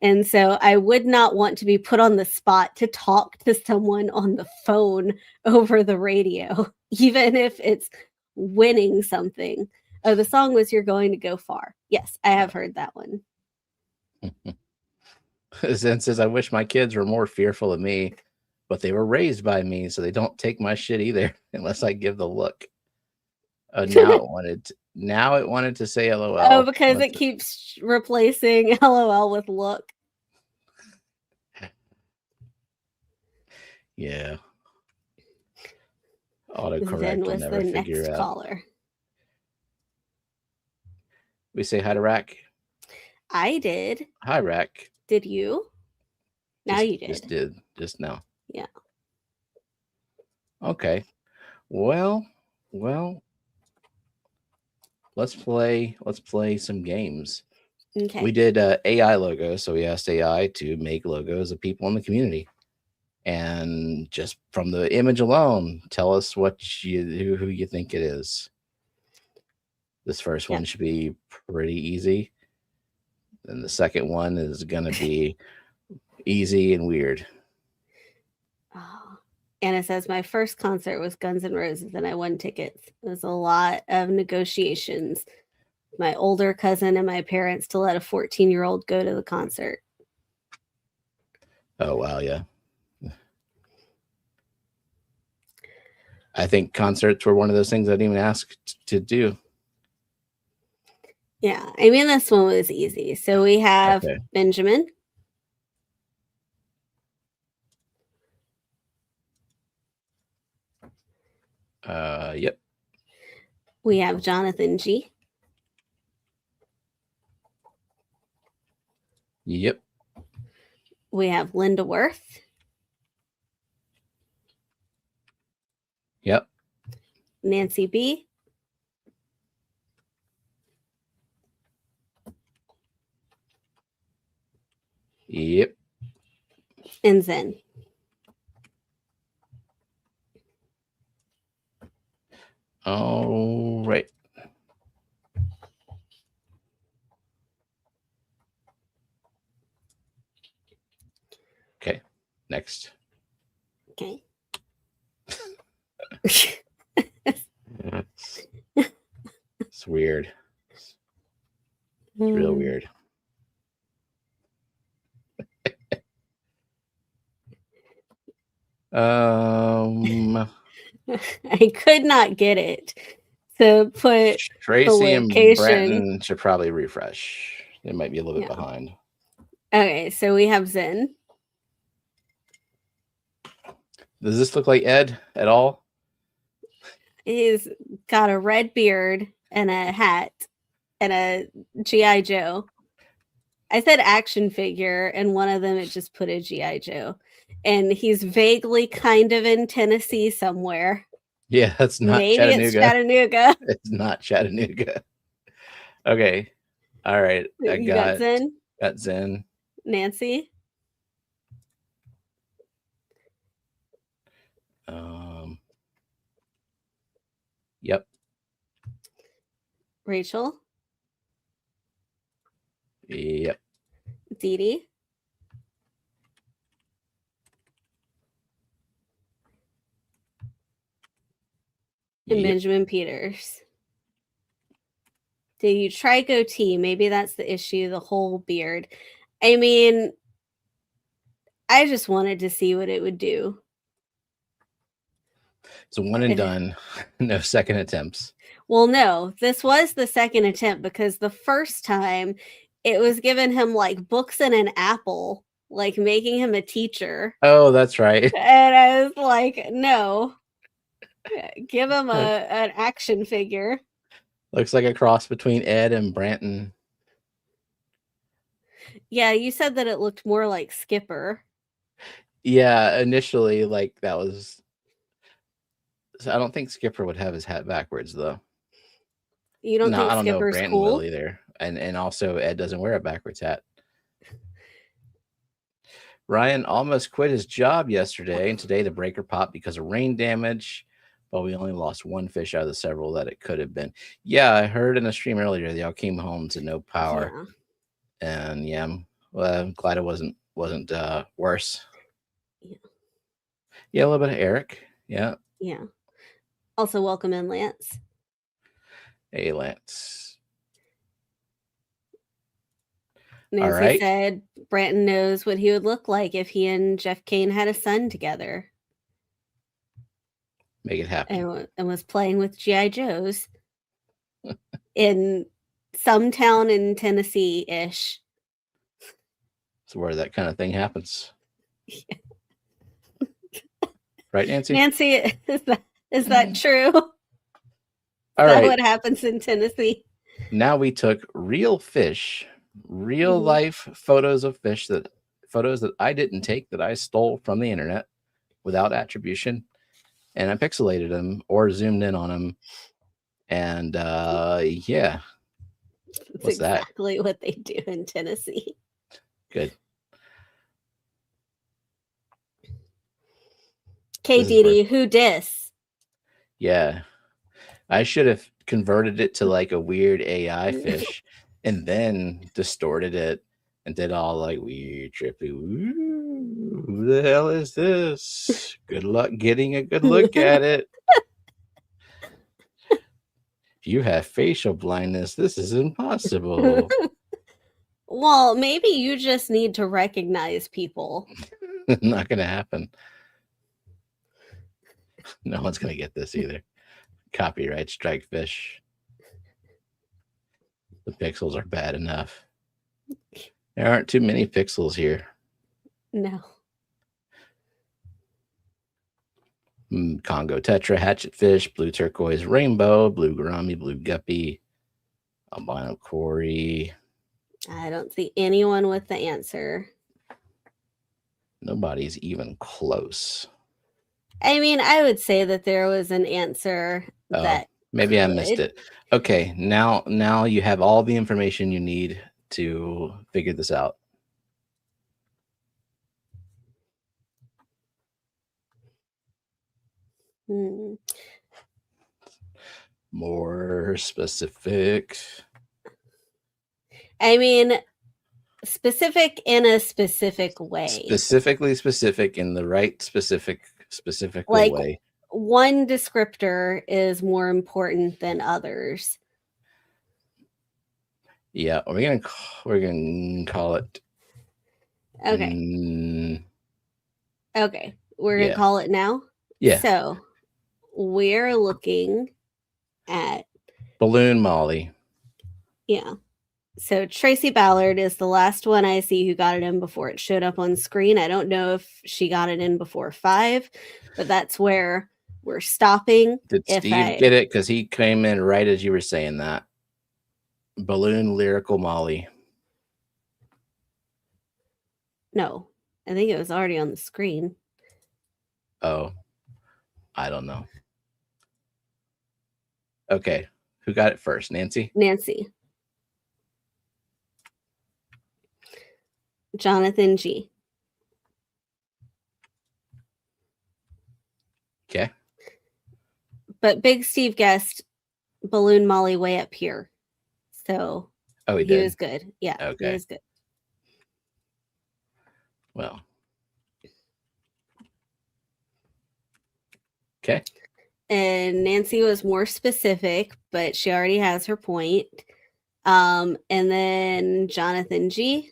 And so I would not want to be put on the spot to talk to someone on the phone over the radio, even if it's winning something. Oh, the song was You're Going to Go Far. Yes, I have heard that one. Zen says, I wish my kids were more fearful of me, but they were raised by me, so they don't take my shit either unless I give the look. Now it wanted to say LOL. Oh, because it keeps replacing LOL with look. Yeah. Autocorrect will never figure out. Caller. We say hi to Rack. I did. Hi, Rack. Did you? Now you did. Just now. Yeah. Okay. Well, let's play some games. Okay. We did AI logos, so we asked AI to make logos of people in the community. And just from the image alone, tell us who you think it is. This first one should be pretty easy. And the second one is going to be easy and weird. Oh. Anna says, my first concert was Guns N' Roses and I won tickets. It was a lot of negotiations. My older cousin and my parents to let a 14-year-old go to the concert. Oh, wow. Yeah. I think concerts were one of those things I didn't even ask to do. Yeah. I mean, this one was easy. So we have Benjamin. Yep. We have Jonathan G. Yep. We have Linda Wirth. Yep. Nancy B. Yep. And Zen. All right. Okay. Next. Okay. It's weird. It's real weird. I could not get it to put Tracy and Branton should probably refresh. They might be a little bit behind. Okay, so we have Zen. Does this look like Ed at all? He's got a red beard and a hat and a G.I. Joe. I said action figure, and one of them it just put a G.I. Joe. And he's vaguely kind of in Tennessee somewhere. Yeah, that's not Maybe Chattanooga. It's Chattanooga. It's not Chattanooga. Okay. All right. I got Zen. Got Zen. Nancy. Yep. Rachel. Yep. Didi. And Benjamin Peters. Did you try goatee? Maybe that's the issue, the whole beard. I mean, I just wanted to see what it would do. So one and done, no second attempts. Well, no, this was the second attempt because the first time it was giving him like books and an apple, like making him a teacher. Oh, that's right. And I was like, no, give him an action figure. Looks like a cross between Ed and Branton. Yeah, you said that it looked more like Skipper. Yeah, initially, like that was. So I don't think Skipper would have his hat backwards, though. You don't think I don't know if Skipper's Branton cool? will either. And also, Ed doesn't wear a backwards hat. Ryan almost quit his job yesterday, and today the breaker popped because of rain damage. But we only lost one fish out of the several that it could have been. Yeah, I heard in a stream earlier they all came home to no power. Yeah. And yeah, well, I'm glad it wasn't worse. Yeah, a little bit of Erik. Yeah. Yeah. Also, welcome in, Lance. Hey, Lance. Nancy said Branton knows what he would look like if he and Jeff Kane had a son together. Make it happen. And was playing with G.I. Joes in some town in Tennessee-ish. It's where that kind of thing happens. Yeah. Right, Nancy? Nancy, is that true? All right. What happens in Tennessee? Now we took real fish, real life photos of fish photos that I didn't take, that I stole from the internet without attribution, and I pixelated them or zoomed in on them. And yeah, that's exactly what they do in Tennessee. Good. Okay, Didi, who dis? Yeah, I should have converted it to like a weird AI fish and then distorted it and did all like weird trippy. Ooh, who the hell is this? Good luck getting a good look at it. If you have facial blindness, this is impossible. Well, maybe you just need to recognize people. Not gonna happen. No one's gonna get this either. Copyright strike fish. The pixels are bad enough. There aren't too many pixels here. No. Congo tetra, hatchet fish, blue turquoise rainbow, blue gourami, blue guppy, albino cory. I don't see anyone with the answer. Nobody's even close. I mean, I would say that there was an answer that maybe I missed it. Okay, now you have all the information you need to figure this out. More specific. I mean, specific in a specific way. Specifically specific in the right specific way. One descriptor is more important than others. Yeah, we're gonna call it. Okay. Okay, we're gonna call it now. Yeah. So we're looking at Balloon Molly. Yeah. So Tracy Ballard is the last one I see who got it in before it showed up on screen. I don't know if she got it in before 5, but that's where we're stopping. Did Steve get it? Because he came in right as you were saying that. Balloon Lyrical Molly. No, I think it was already on the screen. Oh, I don't know. Okay, who got it first? Nancy? Nancy. Jonathan G. Okay. But BigSteve guessed Balloon Molly way up here. So he did? Was good. Yeah, okay. He was good. Well. Okay. And Nancy was more specific, but she already has her point. And then Jonathan G.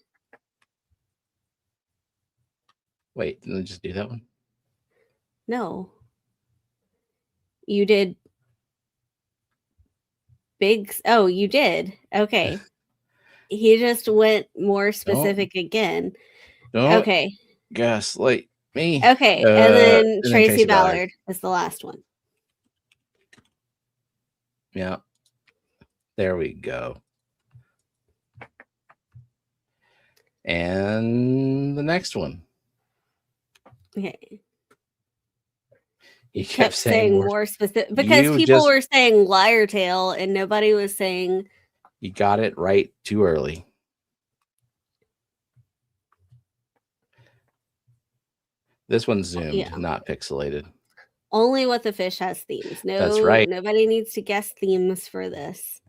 Wait, didn't I just do that one? No. You did big. Oh, you did. Okay. He just went more specific again. Don't okay. gaslight me. Okay. And then Tracy Ballard is the last one. Yeah. There we go. And the next one. Okay. He kept saying more specific because people were saying liar tail and nobody was saying. You got it right too early. This one's zoomed, not pixelated. Only what the fish has themes. No, that's right. Nobody needs to guess themes for this.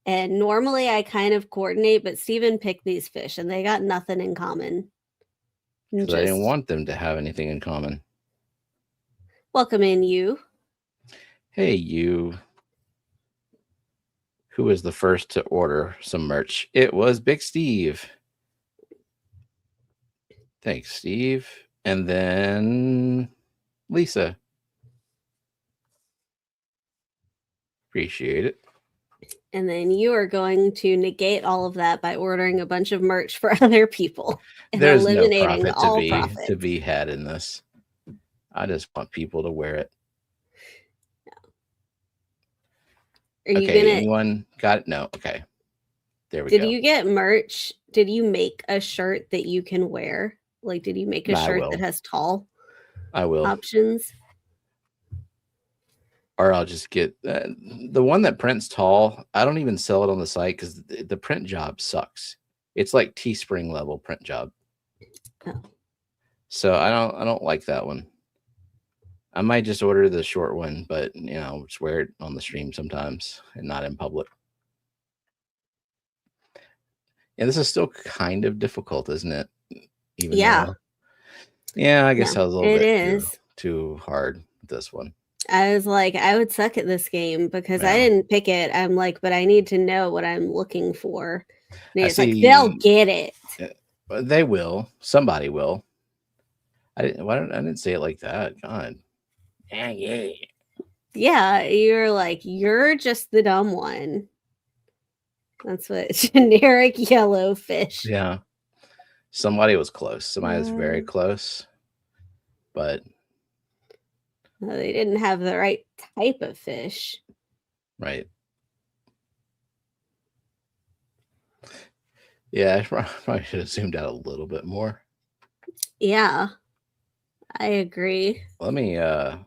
And normally I kind of coordinate, but Steven picked these fish and they got nothing in common. Because I didn't want them to have anything in common. Welcome in, you. Hey, you. Who was the first to order some merch? It was BigSteve. Thanks, Steve. And then Lisa. Appreciate it. And then you are going to negate all of that by ordering a bunch of merch for other people and There's eliminating no profit to be had in this. I just want people to wear it. Are you okay, gonna... anyone got it? No. Okay. There we go. Did you get merch? Did you make a shirt that you can wear? Like, did you make a shirt that has tall options? Or I'll just get the one that prints tall. I don't even sell it on the site because the print job sucks. It's like Teespring level print job. Oh. So I don't like that one. I might just order the short one, but just wear it on the stream sometimes and not in public. Yeah, this is still kind of difficult, isn't it? Even though, I guess I was a little bit too hard with this one. I was like, I would suck at this game because I didn't pick it. I'm like, but I need to know what I'm looking for. And it's like, they'll get it. They will. Somebody will. I didn't say it like that. God. Yeah, you're like, you're just the dumb one. That's what generic yellow fish. Yeah. Somebody was close. Somebody was very close. But no, they didn't have the right type of fish. Right. Yeah, I probably should have zoomed out a little bit more. Yeah, I agree. Let me, I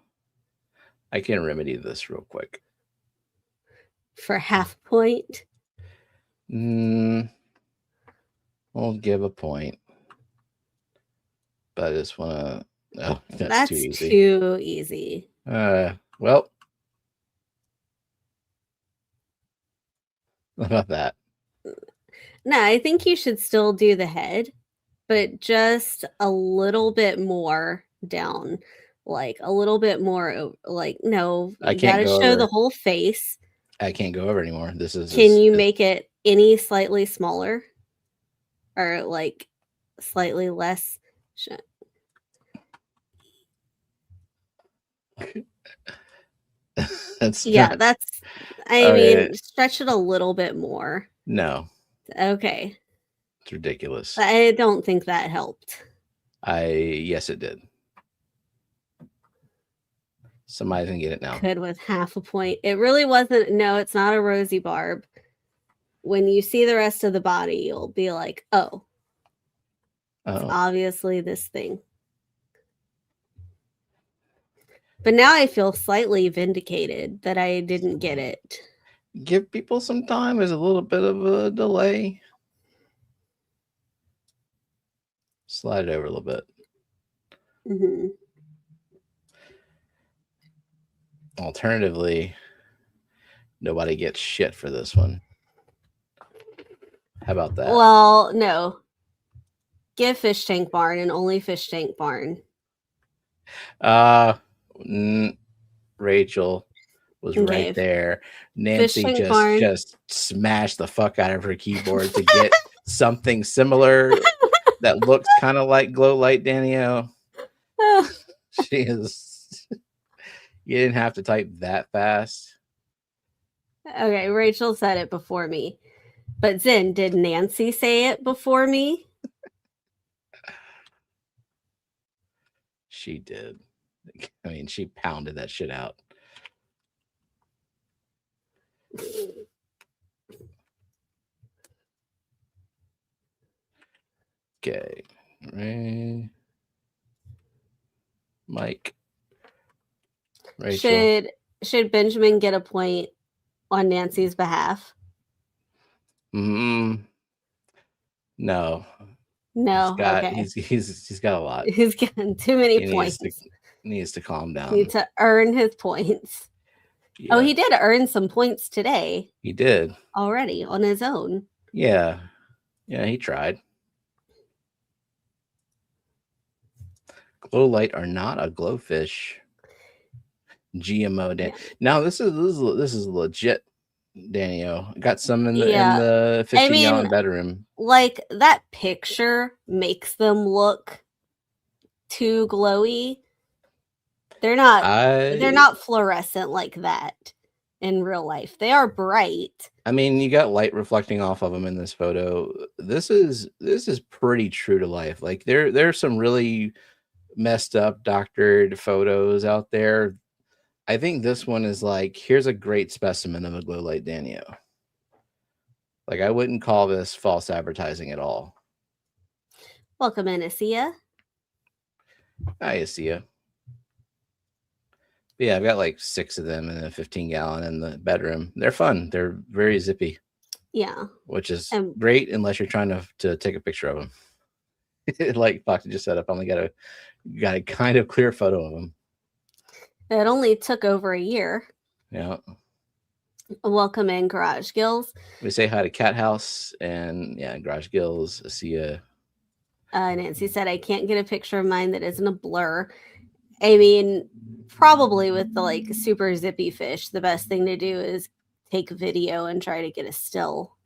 can remedy this real quick. For half point? I'll give a point. But I just want to, no, that's too easy. Well, what about that? No, I think you should still do the head, but just a little bit more down, like a little bit more. Like, no, you gotta show the whole face. I can't go over anymore. This is. Can you make it any slightly smaller, or like slightly less? That's I mean, stretch it a little bit more. No. Okay. It's ridiculous. I don't think that helped. Yes, it did. Somebody's gonna get it now. Could with half a point. It really wasn't. No, it's not a rosy barb. When you see the rest of the body, you'll be like, oh. It's obviously this thing. But now I feel slightly vindicated that I didn't get it. Give people some time. There's a little bit of a delay. Slide it over a little bit. Mm-hmm. Alternatively, nobody gets shit for this one. How about that? Well, no. Give Fish Tank Barn and only Fish Tank Barn. Rachel was Okay. right there. Nancy Fishing barn. just smashed the fuck out of her keyboard to get something similar that looks kind of like Glow Light Danielle. She is. You didn't have to type that fast. Okay, Rachel said it before me. But Zen, did Nancy say it before me? She did. I mean, she pounded that shit out. Okay. Ray. Mike. Rachel. Should Benjamin get a point on Nancy's behalf? No. No. Okay. He's got a lot. He's getting too many points. Needs to calm down. Needs to earn his points. Yeah. Oh, he did earn some points today. He did. Already on his own. Yeah. Yeah, he tried. Glow light are not a glowfish. GMO. Now this is legit. Daniel got some in the 50-gallon bedroom. Like that picture makes them look too glowy. They're not fluorescent like that in real life. They are bright. I mean, you got light reflecting off of them in this photo. This is pretty true to life. Like there's some really messed up doctored photos out there. I think this one is like, here's a great specimen of a glow light Danielle. Like, I wouldn't call this false advertising at all. Welcome in, Asia. Hi, Asia. Yeah, I've got like 6 of them in a 15-gallon in the bedroom. They're fun. They're very zippy. Yeah. Which is great unless you're trying to take a picture of them. Like Foxie just set up, I only got a kind of clear photo of them. It only took over a year. Yeah. Welcome in, Garage Gills. We say hi to Catahoulas and Garage Gills. Asia. Nancy said, I can't get a picture of mine that isn't a blur. I mean, probably with the like super zippy fish, the best thing to do is take a video and try to get a still.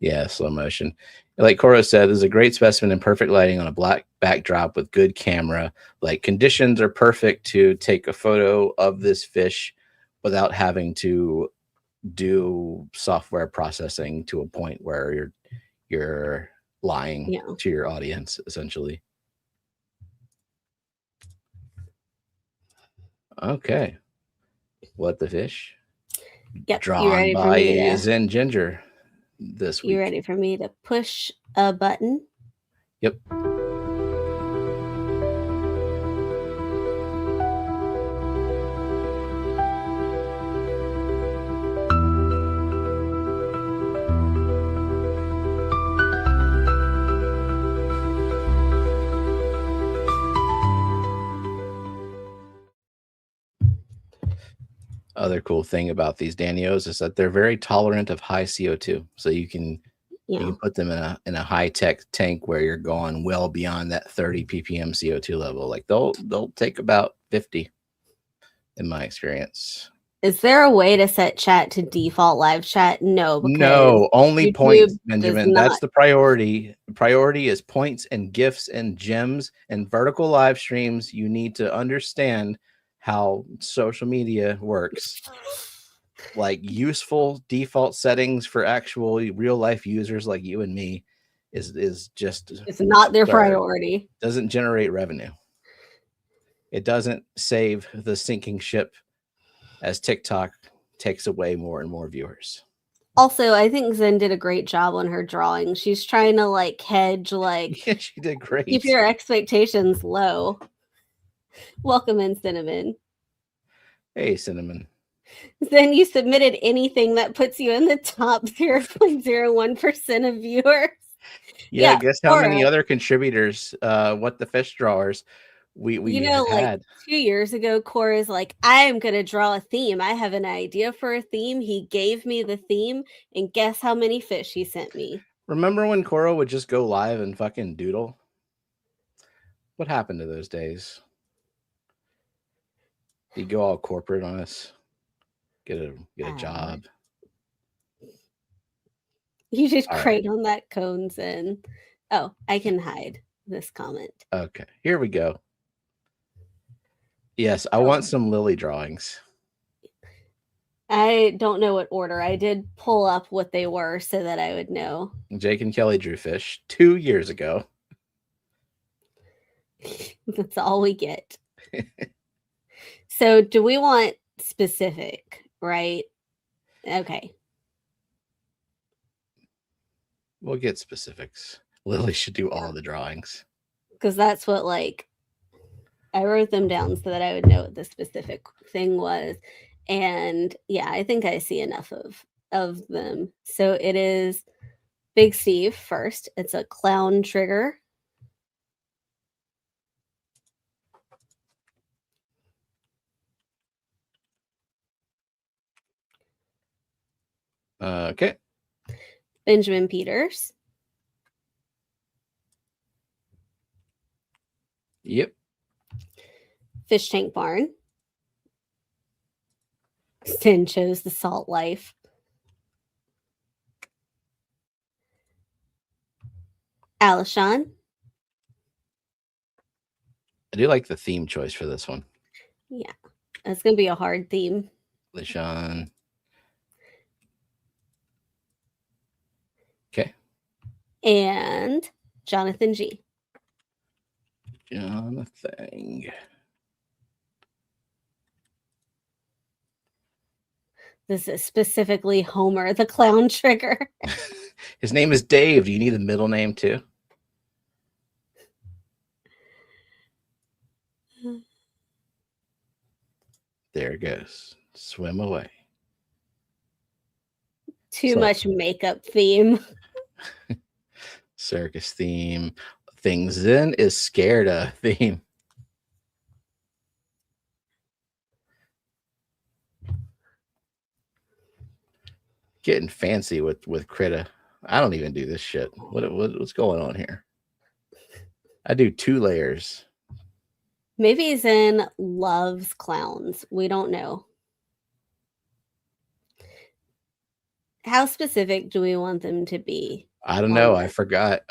Yeah, slow motion. Like Cora said, there's a great specimen in perfect lighting on a black backdrop with good camera. Like conditions are perfect to take a photo of this fish without having to do software processing to a point where you're lying to your audience, essentially. Okay. What the fish? Yep. Drawn by Zen Ginger this week. You ready for me to push a button? Yep. Other cool thing about these Danios is that they're very tolerant of high CO2. So you can put them in a high-tech tank where you're going well beyond that 30 ppm CO2 level. Like they'll take about 50 in my experience. Is there a way to set chat to default live chat? No, only YouTube points, Benjamin. That's the priority. Priority is points and gifts and gems and vertical live streams. You need to understand how social media works. Like useful default settings for actual real life users like you and me is just, it's not their priority. Doesn't generate revenue. It doesn't save the sinking ship as TikTok takes away more and more viewers. Also, I think Zen did a great job on her drawing. She's trying to like hedge, like yeah, she did great. Keep your expectations low. Welcome in, Cinnamon. Hey, Cinnamon. Then you submitted anything that puts you in the top 0.01% of viewers. Yeah, guess how many other contributors, what the fish drawers we had. 2 years ago, Cora's like, I'm going to draw a theme. I have an idea for a theme. He gave me the theme, and guess how many fish he sent me? Remember when Cora would just go live and fucking doodle? What happened to those days? He'd go all corporate on us. Get a job. You did All great on that cone, Zen. Oh, I can hide this comment. Okay, here we go. Yes, I want some lily drawings. I don't know what order. I did pull up what they were so that I would know. Jake and Kelly drew fish 2 years ago. That's all we get. So do we want specific, right? Okay. We'll get specifics. Lily should do all the drawings. Because that's what, like, I wrote them down so that I would know what the specific thing was. And yeah, I think I see enough of them. So it is BigSteve first. It's a clown trigger. Okay. Benjamin Peters. Yep. Fish Tank Barn. Sin chose the salt life. Alishan. I do like the theme choice for this one. Yeah, it's going to be a hard theme. Alishan. Okay. And Jonathan G. Jonathan. This is specifically Homer, the clown trigger. His name is Dave. Do you need a middle name too? There it goes. Swim away. Too much makeup theme. Circus theme. Things Zen is scared of theme. Getting fancy with Critta. I don't even do this shit. What's going on here? I do 2 layers. Maybe Zen loves clowns. We don't know. How specific do we want them to be? I don't know. I forgot.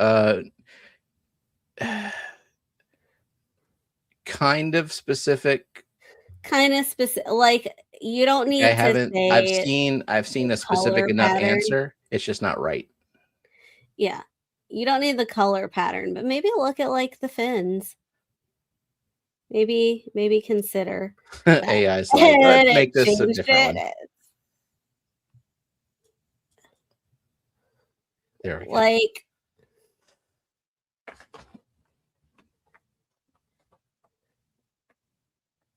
Kind of specific. Kind of specific. Like, you don't need to say. I've seen a specific enough pattern. Answer. It's just not right. Yeah. You don't need the color pattern, but maybe look at like the fins. Maybe consider. AI's like, let's make this a different one. There we go. Like,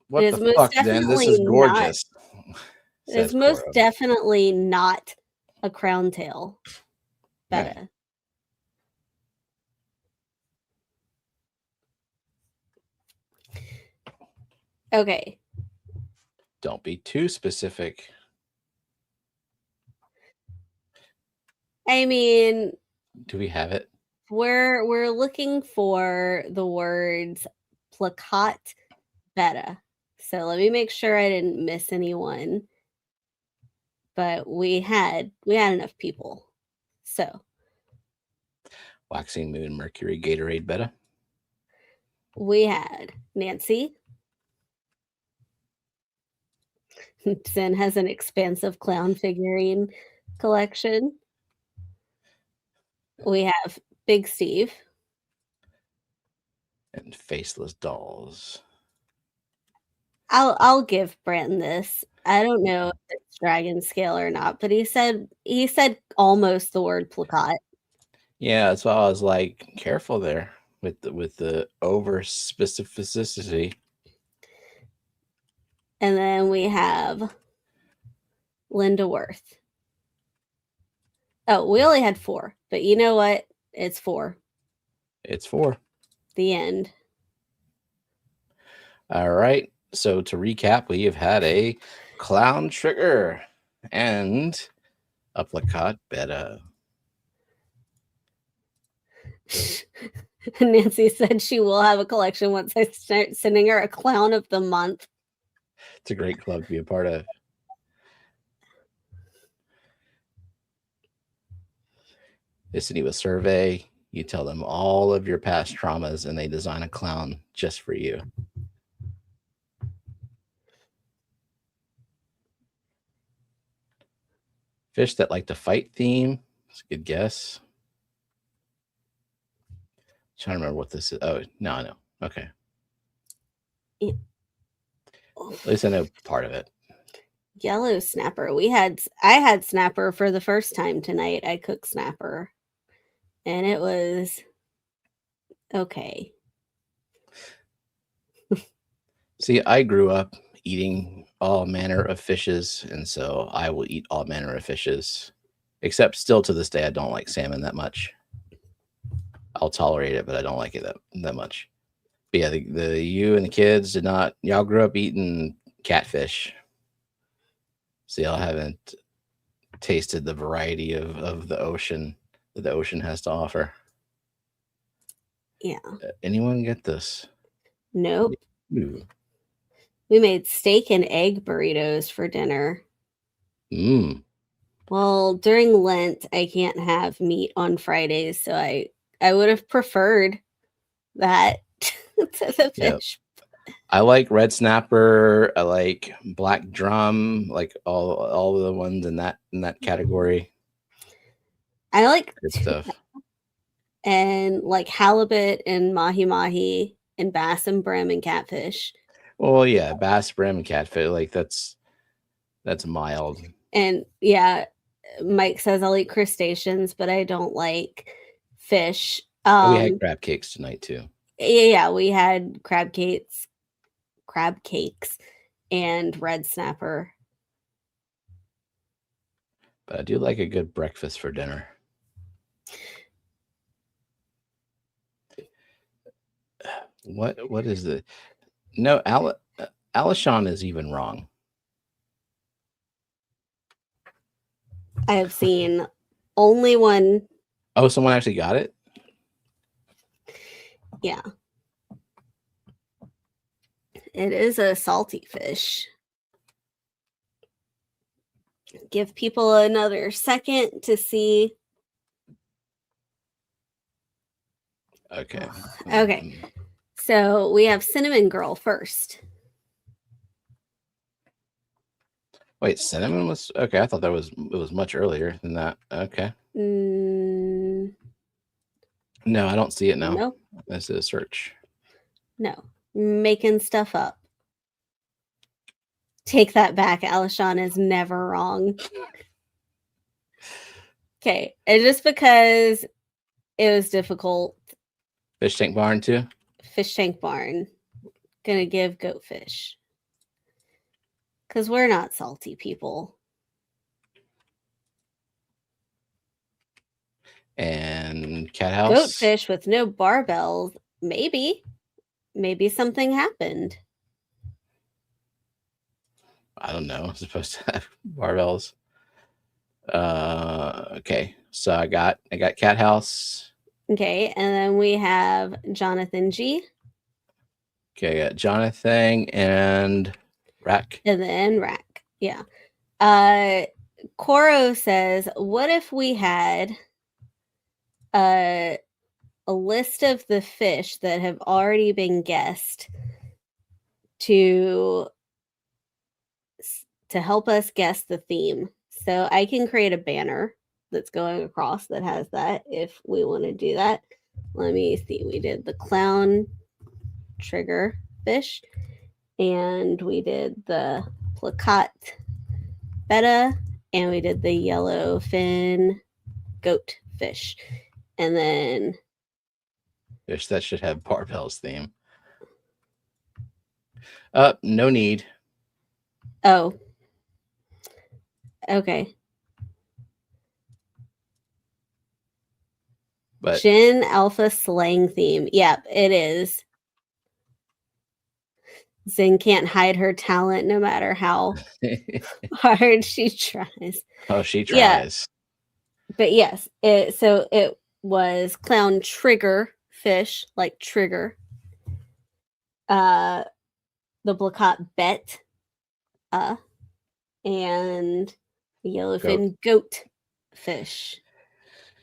what the fuck, then? This is gorgeous. It's most definitely not a crown tail. Betta. Okay. Don't be too specific. I mean, do we have it? We're looking for the words placat betta. So let me make sure I didn't miss anyone. But we had enough people. So Waxing Moon, Mercury, Gatorade, Betta. We had Nancy. Zen has an expansive clown figurine collection. We have BigSteve. And Faceless Dolls. I'll give Branton this. I don't know if it's dragon scale or not, but he said almost the word placat. Yeah, that's why I was like, careful there with the over specificity. And then we have Linda Wirth. Oh, we only had 4, but you know what? It's 4. It's 4. The end. All right. So to recap, we have had a clown trigger and a placat betta. Nancy said she will have a collection once I start sending her a clown of the month. It's a great club to be a part of. They send you a survey. You tell them all of your past traumas, and they design a clown just for you. Fish that like to fight theme. That's a good guess. Trying to remember what this is. Oh, no, I know. Okay. Yeah. At least I know part of it. Yellow snapper. I had snapper for the first time tonight. I cooked snapper, and it was okay. See, I grew up eating all manner of fishes, and so I will eat all manner of fishes. Except still to this day, I don't like salmon that much. I'll tolerate it, but I don't like it that much. But yeah, the you and the kids did not. Y'all grew up eating catfish, so y'all haven't tasted the variety of the ocean that the ocean has to offer. Yeah. Anyone get this? Nope. Ooh. We made steak and egg burritos for dinner. Well, during Lent, I can't have meat on Fridays, so I would have preferred that to the fish. Yep. I like red snapper. I like black drum. Like all of the ones in that category. I like good stuff. And like halibut and mahi and bass and brim and catfish. Well, yeah, bass, brim, and catfish. Like that's mild. And yeah, Mike says I'll eat crustaceans, but I don't like fish. We had crab cakes tonight too. Yeah, we had crab cakes, and red snapper. But I do like a good breakfast for dinner. What is the no Alishan is even wrong. I have seen only one. Oh, someone actually got it? Yeah. It is a salty fish. Give people another second to see. Okay. Okay. So we have Cinnamon Girl first. Wait, cinnamon was okay. I thought it was much earlier than that. Okay. No, I don't see it now. Nope. This is a search. No, making stuff up. Take that back. Alishan is never wrong. Okay, and just because it was difficult. Fish Tank Barn too? Fish Tank Barn. Gonna give goatfish. Because we're not salty people. And Cat House? Goatfish with no barbells. Maybe. Maybe something happened. I don't know. It's supposed to have barbells. Okay. So I got Cat House. Okay, and then we have Jonathan G. Okay, I got Jonathan and Rack. And then Rack. Yeah. Coro says, what if we had a list of the fish that have already been guessed to help us guess the theme? So I can create a banner that's going across that has that if we want to do that. Let me see. We did the clown trigger fish, and we did the plakat betta, and we did the yellow fin goat fish. And then Fish that should have barbells theme. No need. Oh. Okay. But Gin Alpha slang theme. Yep, it is. Zen can't hide her talent no matter how hard she tries. Oh, she tries. Yeah. But yes, it was clown trigger fish, like trigger. The plakat bet, and the yellowfin goat fish.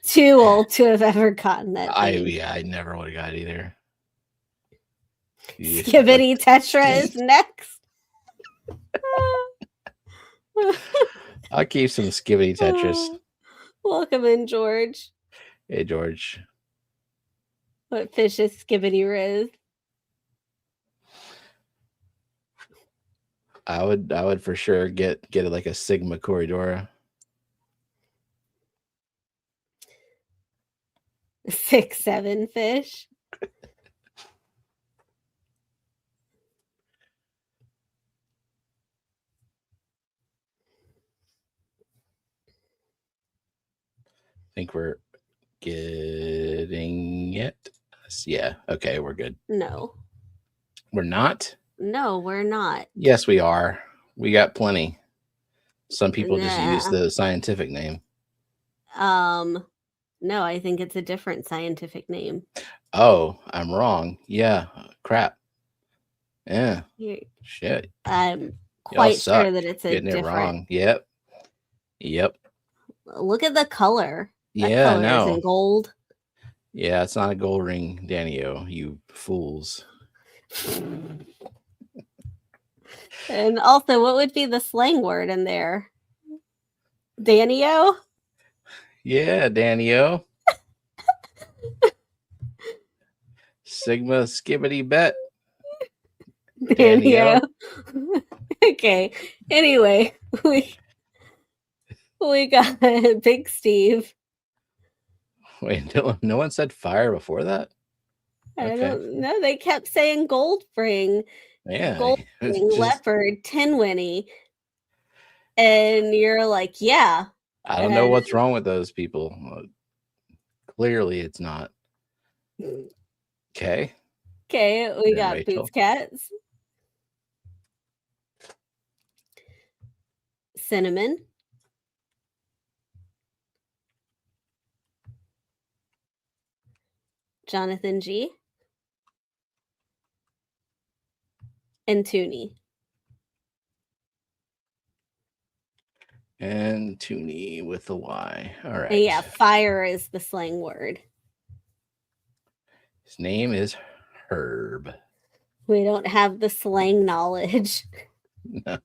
too old to have ever gotten that. I never would have got it either. Skibbity Tetra is next. I'll keep some Skibbity Tetris. Welcome in, George. Hey, George. What fish is Skibbity Riz? I would for sure get it like a Sigma Corridora. 6'7" fish. I think we're getting it. Yeah. Okay, we're good. No. We're not? No, we're not. Yes, we are. We got plenty. Some people just use the scientific name. No, I think it's a different scientific name. Oh, I'm wrong. Yeah. Crap. Yeah. Shit. I'm quite sure that it's a getting different. It wrong. Yep. Look at the color. That color isn't gold. Yeah, it's not a gold ring, Danny-O, you fools. And also, what would be the slang word in there? Danny-O? Yeah, Danny-O. Sigma Skibbity Bet. Danny-O. Okay. Anyway, we got BigSteve. Wait, no one said fire before that? I don't know. They kept saying gold ring. Yeah. Gold ring, leopard, tin Winnie. And you're like, yeah. I don't know what's wrong with those people. Clearly it's not. Okay. Okay, we got Bootscats. Cinnamon. Jonathan G. And Toonie. And Toonie with a Y. All right. And yeah, fire is the slang word. His name is Herb. We don't have the slang knowledge. No.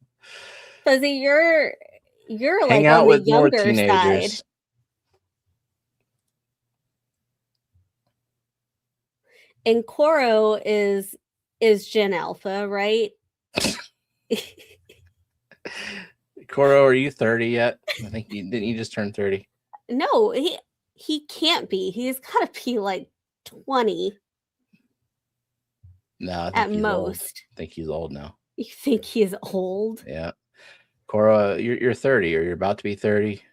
Fuzzy, you're Hang like out on with the more younger teenagers. side. And Koro is Gen Alpha, right? Koro, are you 30 yet? I think didn't you just turn 30? No, he can't be. He's got to be like 20. No, I think at he's most. Old. I think he's old now. You think he's old? Yeah. Koro, you're 30 or you're about to be 30.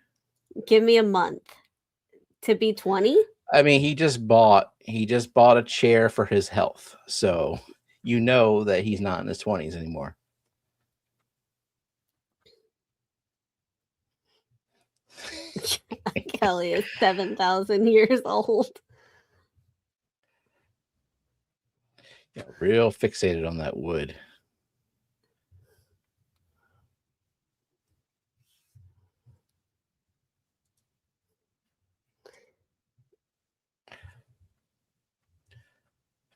Give me a month to be 20. I mean, he just bought a chair for his health. So you know that he's not in his 20s anymore. Kelly is 7,000 years old. Yeah, real fixated on that wood.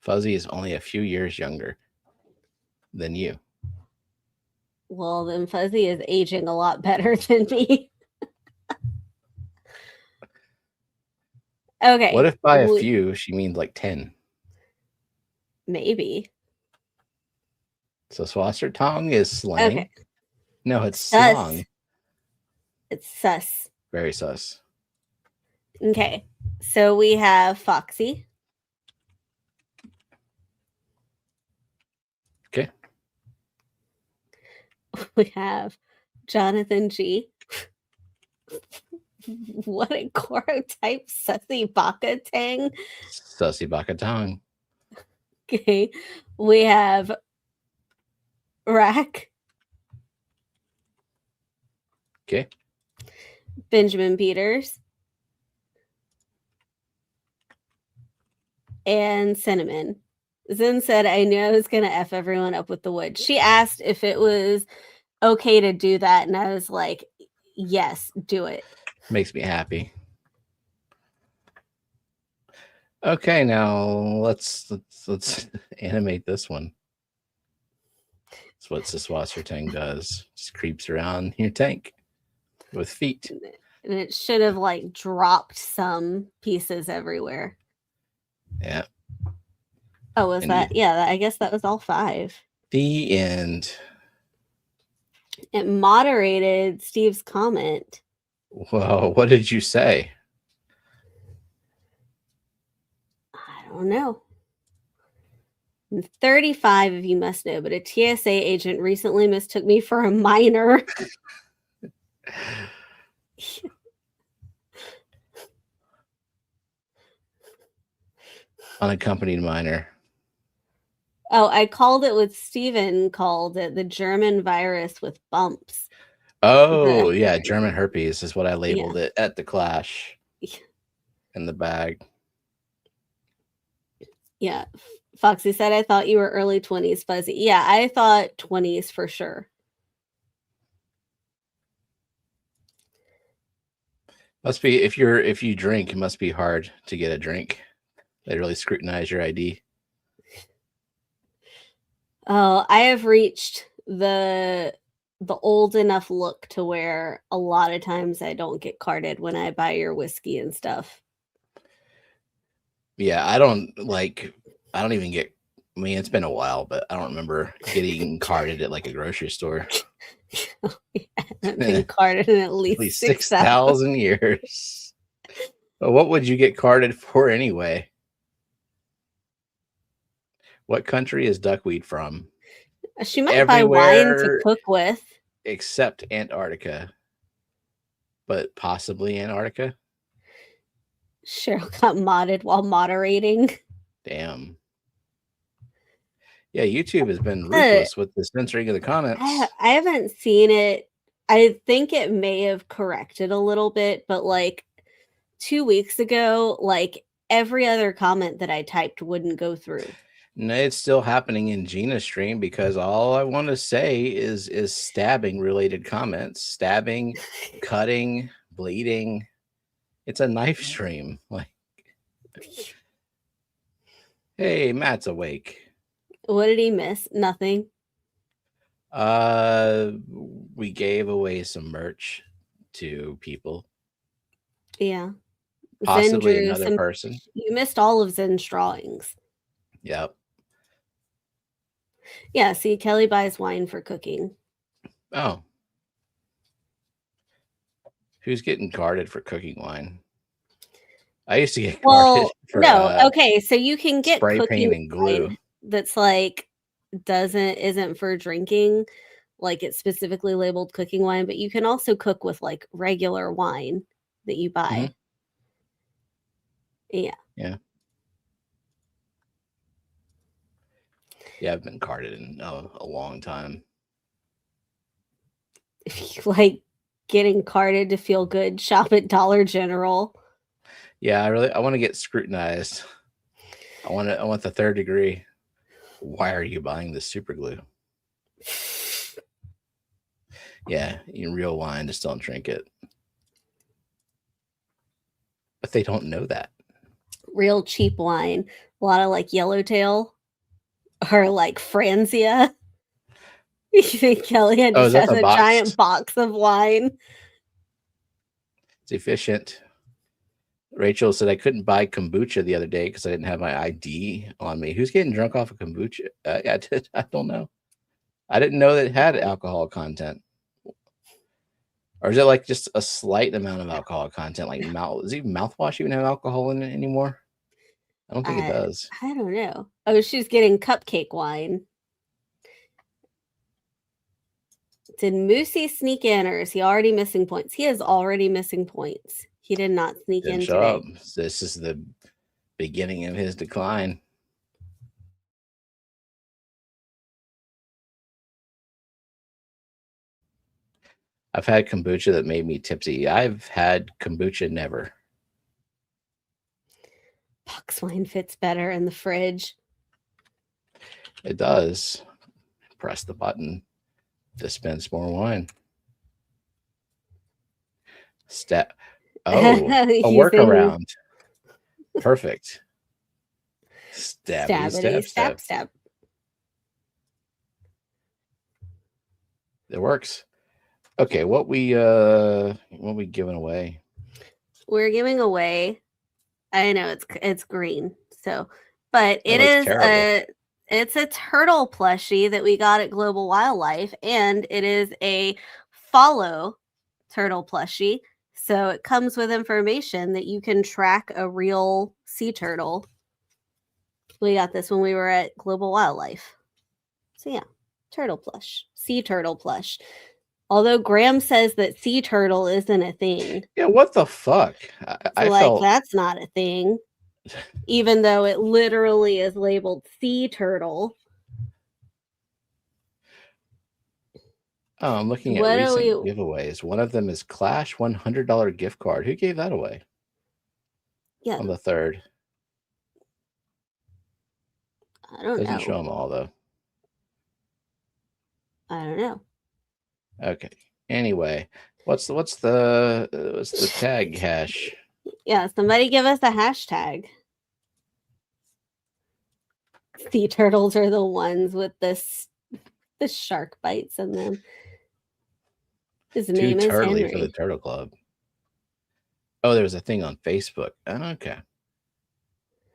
Fuzzy is only a few years younger than you. Well, then Fuzzy is aging a lot better than me. Okay. What if by a few she means like 10? Maybe. So Swasser Tong is slang. Okay. No, it's sus. slang. It's sus. Very sus. Okay. So we have Foxie. Okay. We have Jonathan G. What a Koro type sussy baka tang. Sussy baka tang. Okay. We have Rack. Okay. Benjamin Peters. And Cinnamon. Zen said, I knew I was going to F everyone up with the wood. She asked if it was okay to do that. And I was like, yes, do it. Makes me happy. Okay, now let's animate this one. That's what Siswasser tank does. Just creeps around your tank with feet. And it should have like dropped some pieces everywhere. Yeah. Oh, was that? Yeah, I guess that was all 5. The end. It moderated Steve's comment. Whoa, what did you say? I don't know. 35 of you must know, but a TSA agent recently mistook me for a minor. Unaccompanied minor. Oh, I called it what Steven called it, the German virus with bumps. Oh, yeah, German herpes is what I labeled it at the Clash in the bag. Yeah. Foxie said, I thought you were early 20s, Fuzzy. Yeah, I thought 20s for sure. Must be if you drink, it must be hard to get a drink. They really scrutinize your ID. Oh, I have reached the old enough look to where a lot of times I don't get carded when I buy your whiskey and stuff. Yeah, I don't even get, I mean, it's been a while, but I don't remember getting carded at like a grocery store. I haven't been carded in at least 6,000 years. But what would you get carded for anyway? What country is duckweed from? She might buy wine to cook with. Except Antarctica. But possibly Antarctica. Cheryl got modded while moderating. Damn. Yeah, YouTube has been ruthless with the censoring of the comments. I haven't seen it. I think it may have corrected a little bit, but like 2 weeks ago, like every other comment that I typed wouldn't go through. No, it's still happening in Gina's stream because all I want to say is stabbing related comments. Stabbing, cutting, bleeding. It's a knife stream. Like, hey, Matt's awake. What did he miss? Nothing. We gave away some merch to people. Yeah. Possibly another person. You missed all of Zen's drawings. Yep. Yeah, see, Kelly buys wine for cooking. Oh. Who's getting carded for cooking wine? I used to get carded for okay, so you can get spray cooking paint and glue. wine that's like isn't for drinking, like it's specifically labeled cooking wine, but you can also cook with like regular wine that you buy. Yeah. Yeah. Yeah, I've been carded in a long time. If you like getting carded to feel good, shop at Dollar General. Yeah, I want to get scrutinized. I want the 3rd degree. Why are you buying this super glue? Yeah, in real wine, just don't drink it. But they don't know that. Real cheap wine. A lot of like Yellowtail or like Franzia. You think Kelly had just has a giant box of wine? It's efficient. Rachel said I couldn't buy kombucha the other day because I didn't have my ID on me. Who's getting drunk off of kombucha? I don't know. I didn't know that it had alcohol content. Or is it like just a slight amount of alcohol content? Like does even mouthwash even have alcohol in it anymore? I don't think it does. I don't know. Oh, she's getting cupcake wine. Did Moosey sneak in, or is he already missing points? He is already missing points. He did not sneak in today. This is the beginning of his decline. I've had kombucha that made me tipsy. I've had kombucha never. Box wine fits better in the fridge. It does. Press the button. Dispense more wine. Oh, a workaround. Perfect. Stabbity stab. stab. It works. Okay, what we giving away? We're giving away. I know it's green, so but it is terrible. it's a turtle plushie that we got at Global Wildlife, and it is a follow turtle plushie. So it comes with information that you can track a real sea turtle. We got this when we were at Global Wildlife. So yeah, turtle plush, sea turtle plush. Although Graham says that sea turtle isn't a thing. Yeah, what the fuck? I felt that's not a thing. Even though it literally is labeled sea turtle. Oh, I'm looking at recent giveaways. One of them is Clash $100 gift card. Who gave that away? Yeah. On the 3rd. I don't know. Doesn't show them all, though. I don't know. Okay. Anyway, what's the tag hash? Yeah, somebody give us a hashtag. Sea turtles are the ones with the shark bites in them. His name is Henry. For the Turtle Club. Oh, there was a thing on Facebook. Oh, okay.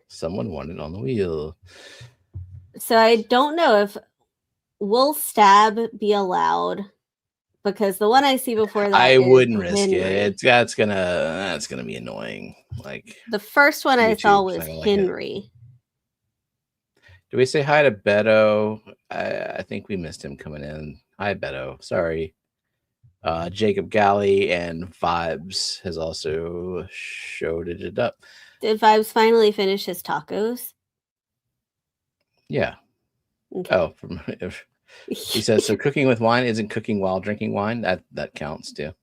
Someone won it on the wheel. So I don't know if will stab be allowed, because the one I see before that I wouldn't risk it. That's gonna be annoying. Like the first one I saw was Henry. Do we say hi to Beto? I think we missed him coming in. Hi, Beto. Sorry. Jacob Galley and Vibes has also showed it up. Did Vibes finally finish his tacos? Yeah. Okay. Oh, he says, so cooking with wine isn't cooking while drinking wine. That counts too.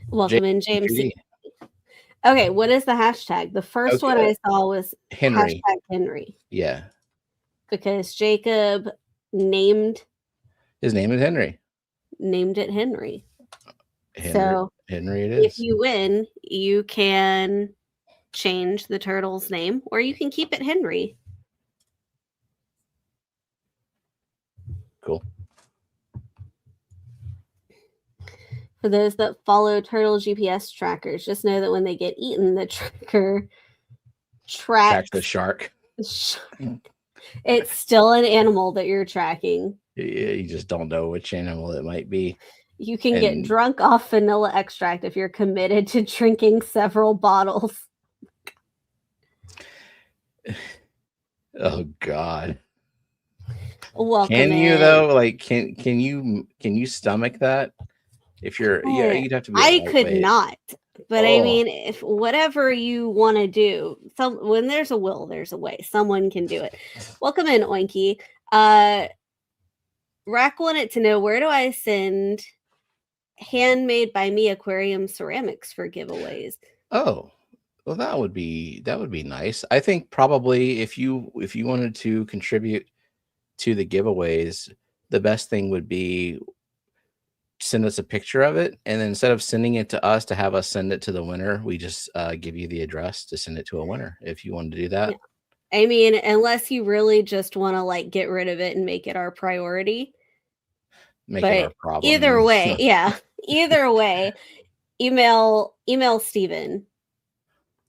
Welcome in, James. Okay, what is the hashtag? The first one I saw was Henry. Hashtag Henry. Yeah. Because Jacob named his name is Henry. Named it Henry. So Henry it is. If you win, you can change the turtle's name, or you can keep it Henry. Cool. For those that follow turtle GPS trackers, just know that when they get eaten, the tracker tracks the shark. It's still an animal that you're tracking. You just don't know which animal it might be. You can get drunk off vanilla extract if you're committed to drinking several bottles. Oh God. Welcome can you in. though? Like, can you stomach that? If you're, yeah, you'd have to be. I could not. But I mean, if whatever you want to do, when there's a will, there's a way. Someone can do it. Welcome in, Oinky. Rack wanted to know, where do I send handmade by me aquarium ceramics for giveaways? Oh, well, that would be nice. I think probably if you wanted to contribute to the giveaways, the best thing would be send us a picture of it, and then instead of sending it to us to have us send it to the winner, we just give you the address to send it to a winner if you wanted to do that. Yeah. I mean, unless you really just want to like get rid of it and make it our priority. Make it our problem. Either way, yeah. Either way, email Steven.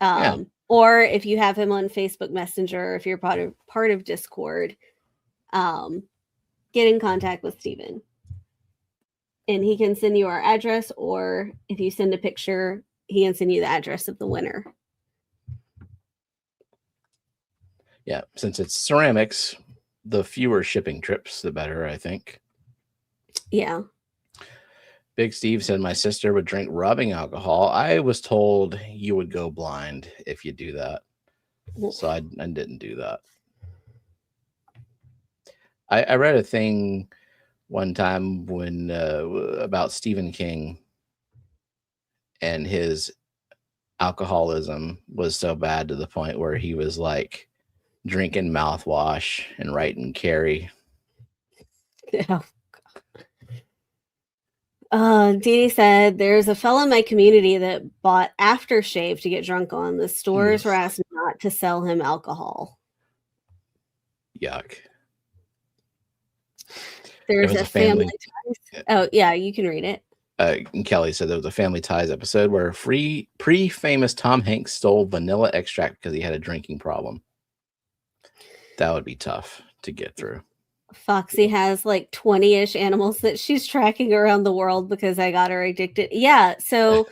Or if you have him on Facebook Messenger, if you're part of Discord, get in contact with Steven. And he can send you our address, or if you send a picture, he can send you the address of the winner. Yeah, since it's ceramics, the fewer shipping trips, the better, I think. Yeah. BigSteve said my sister would drink rubbing alcohol. I was told you would go blind if you do that. So I didn't do that. I read a thing one time when about Stephen King, and his alcoholism was so bad to the point where he was like drinking mouthwash and writing Carrie. Yeah. Didi said, there's a fellow in my community that bought aftershave to get drunk on. The stores were asked not to sell him alcohol. Yuck. There's a family ties. Oh, yeah, you can read it. Kelly said there was a Family Ties episode where pre-famous Tom Hanks stole vanilla extract because he had a drinking problem. That would be tough to get through. Foxie has like 20-ish animals that she's tracking around the world because I got her addicted. Yeah, so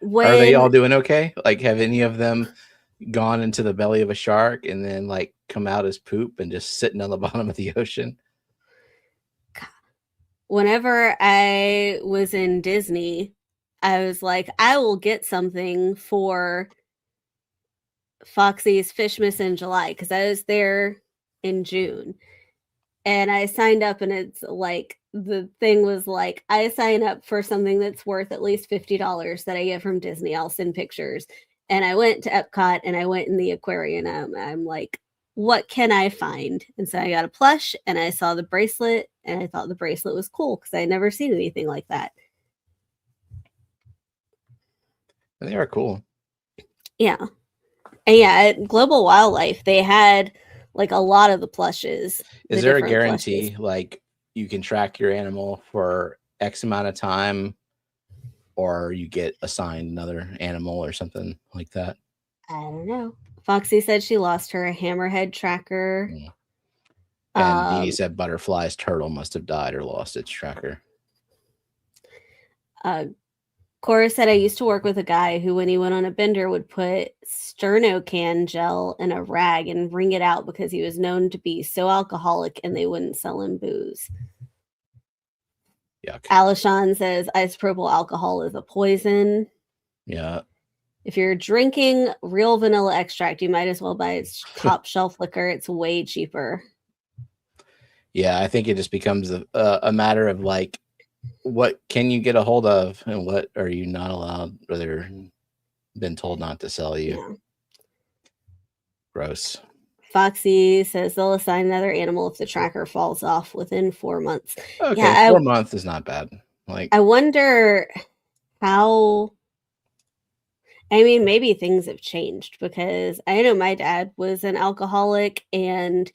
when... Are they all doing okay? Like, have any of them gone into the belly of a shark and then like come out as poop and just sitting on the bottom of the ocean? Whenever I was in Disney, I was like, I will get something for Foxie's Fishmas in July because I was there in June. And I signed up, and it's like, the thing was like, I sign up for something that's worth at least $50 that I get from Disney. I'll send pictures. And I went to Epcot, and I went in the aquarium. I'm like, what can I find? And so I got a plush, and I saw the bracelet, and I thought the bracelet was cool because I had never seen anything like that. They are cool. Yeah. And yeah, at Global Wildlife, they had like a lot of the plushes. Is there a guarantee like you can track your animal for X amount of time, or you get assigned another animal or something like that? I don't know. Foxie said she lost her hammerhead tracker. And Didi said Butterfly's turtle must have died or lost its tracker. Cora said, I used to work with a guy who, when he went on a bender, would put Sternocan gel in a rag and wring it out because he was known to be so alcoholic and they wouldn't sell him booze. Yuck. Alishan says isopropyl alcohol is a poison. Yeah. If you're drinking real vanilla extract, you might as well buy its top shelf liquor. It's way cheaper. Yeah, I think it just becomes a matter of like, what can you get a hold of and what are you not allowed, or they're been told not to sell you. Yeah. Gross. Foxie says they'll assign another animal if the tracker falls off within 4 months. Okay, yeah, 4 months is not bad. Like, I wonder how. I mean, maybe things have changed because I know my dad was an alcoholic and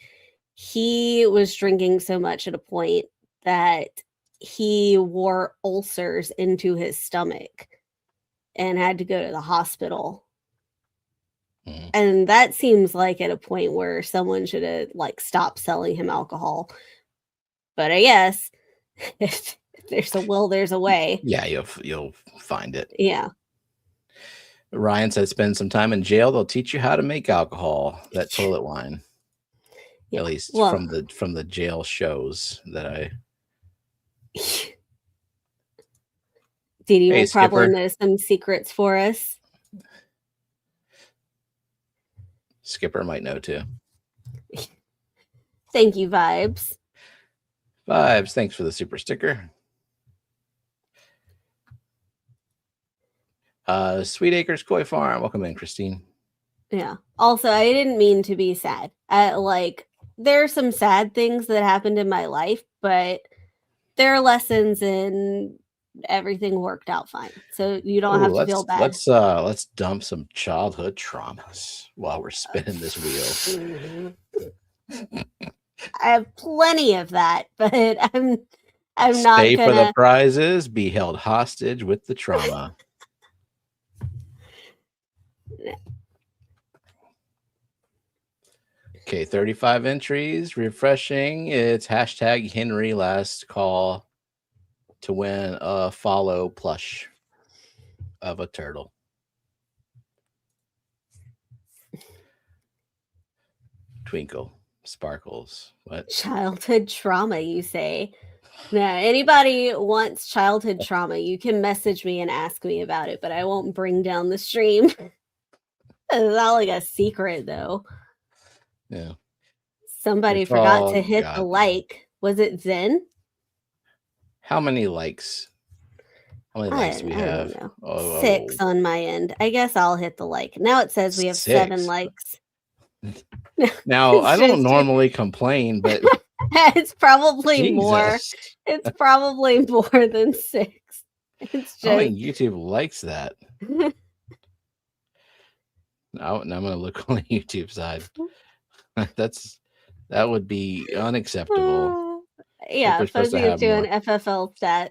he was drinking so much at a point that he wore ulcers into his stomach and had to go to the hospital. And that seems like at a point where someone should have like stopped selling him alcohol. But I guess if there's a will, there's a way. Yeah, you'll find it. Yeah. Ryan said spend some time in jail. They'll teach you how to make alcohol, that toilet wine. Yeah. At least from the jail shows that I Didi will probably know some secrets for us. Skipper might know too. Thank you, Vibes. Vibes, thanks for the super sticker. Sweet Acres Koi Farm, welcome in, Christine. Yeah. Also, I didn't mean to be sad. Like, there are some sad things that happened in my life, but there are lessons and everything worked out fine. So you don't have to feel bad. Let's dump some childhood traumas while we're spinning this wheel. I have plenty of that, but I'm not Stay for the prizes, be held hostage with the trauma. Okay, 35 entries, refreshing. It's hashtag Henry last call to win a follow plush of a turtle. Twinkle, sparkles. What? Childhood trauma, you say? Now, anybody wants childhood trauma, you can message me and ask me about it, but I won't bring down the stream. It's not like a secret, though. Yeah. Somebody forgot to hit the like. Was it Zen? How many likes? How many likes do we have? 6 on my end. I guess I'll hit the like. Now it says we have 7 likes. Now, I don't normally complain, but it's probably more. It's probably more than 6. It's just... I don't think YouTube likes that. I'm gonna look on the YouTube side. That would be unacceptable. Yeah, we're supposed to Fuzzy is have doing more. FFL stats.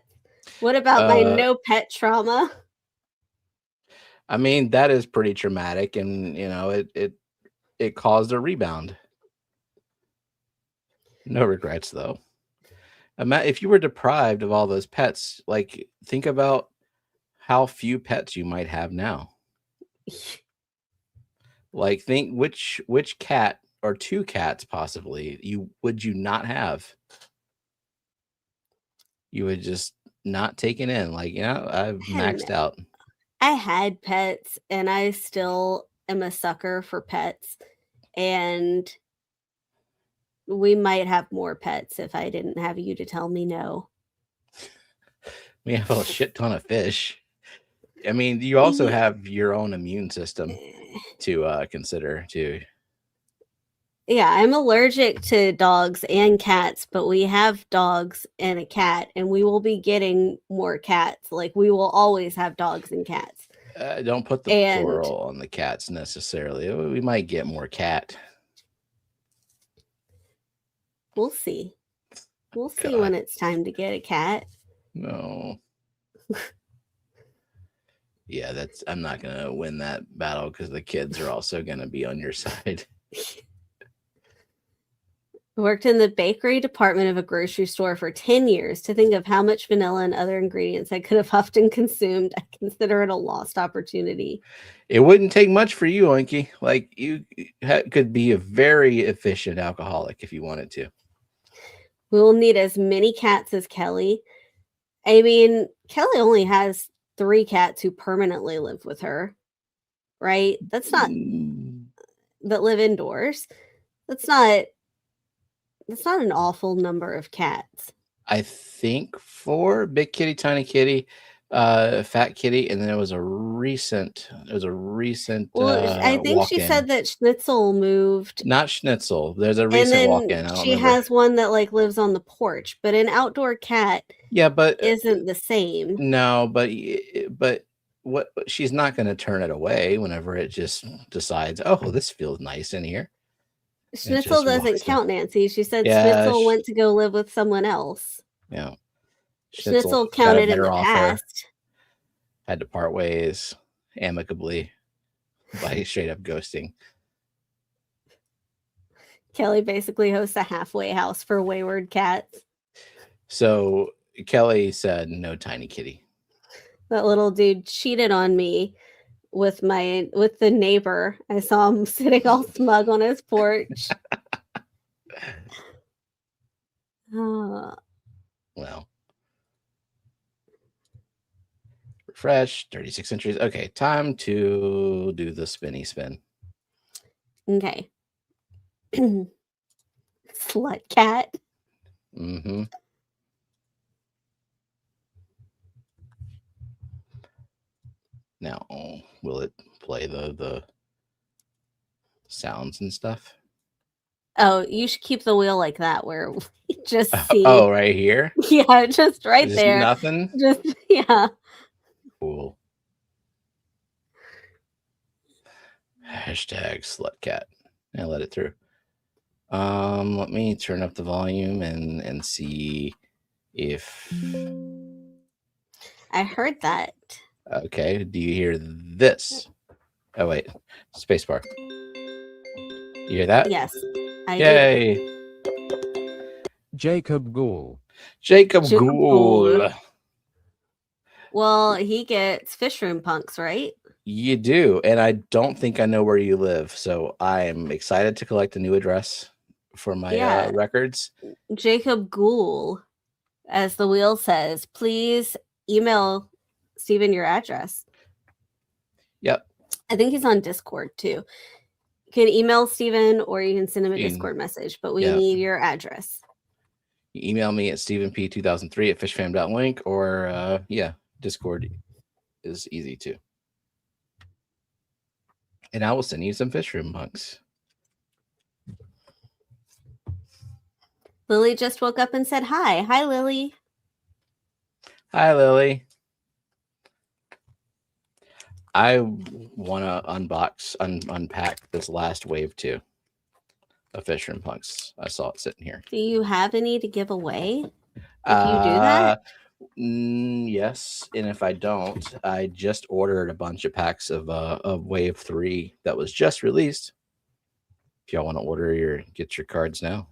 What about my no pet trauma? I mean, that is pretty traumatic, and it caused a rebound. No regrets though. If you were deprived of all those pets, like think about how few pets you might have now. Like think which cat or two cats possibly you not have. You would just not take it in. Like, I've maxed out. I had pets and I still am a sucker for pets. And we might have more pets if I didn't have you to tell me no. We have a shit ton of fish. I mean, you also have your own immune system to consider too. Yeah, I'm allergic to dogs and cats, but we have dogs and a cat, and we will be getting more cats. Like, we will always have dogs and cats. Don't put the plural on the cats necessarily. We might get more cat. We'll see. We'll see when it's time to get a cat. No. Yeah, I'm not going to win that battle because the kids are also going to be on your side. Worked in the bakery department of a grocery store for 10 years. To think of how much vanilla and other ingredients I could have huffed and consumed, I consider it a lost opportunity. It wouldn't take much for you, Oinky. Like, you could be a very efficient alcoholic if you wanted to. We will need as many cats as Kelly. I mean, Kelly only has 3 cats who permanently live with her, right? That's not that live indoors. That's not an awful number of cats. I think 4: Big Kitty, Tiny Kitty, Fat Kitty, and then it was a recent. Well, I think she said that Schnitzel moved. Not Schnitzel. There's a recent walk-in. She has one that like lives on the porch, but an outdoor cat. Yeah, but isn't the same. No, but what? She's not going to turn it away whenever it just decides. Oh, this feels nice in here. Schnitzel doesn't count, Nancy. She said Schnitzel went to go live with someone else. Yeah. Schnitzel counted in the past. Had to part ways amicably by straight up ghosting. Kelly basically hosts a halfway house for wayward cats. So Kelly said no Tiny Kitty. That little dude cheated on me with the neighbor. I saw him sitting all smug on his porch. Well, refresh 36 entries. Okay, time to do the spinny spin. Okay. Slut cat. Mm-hmm. Now, will it play the sounds and stuff? Oh, you should keep the wheel like that, where we just see. Oh, right here? Yeah, just right just there. Nothing? Just, yeah. Cool. Hashtag slutcat. And let it through. Let me turn up the volume and see if... I heard that. Okay, do you hear this? Oh, wait. Spacebar. You hear that? Yes. Yay. Do. Jacob Ghoul. Jacob Ghoul. Well, he gets fish room punks, right? You do. And I don't think I know where you live. So I'm excited to collect a new address for my records. Jacob Ghoul, as the wheel says, please email Steven your address. Yep. I think he's on Discord too. You can email Steven or you can send him a Discord message, but we need your address. You email me at stevenp2003@fishfam.link or Discord is easy too. And I will send you some fish room punks. Lily just woke up and said hi. Hi, Lily. Hi, Lily. I want to unpack this last wave too of Fisherman Punks. I saw it sitting here. Do you have any to give away if you do that? Yes, and if I don't, I just ordered a bunch of packs of Wave 3 that was just released. If y'all want to order get your cards now,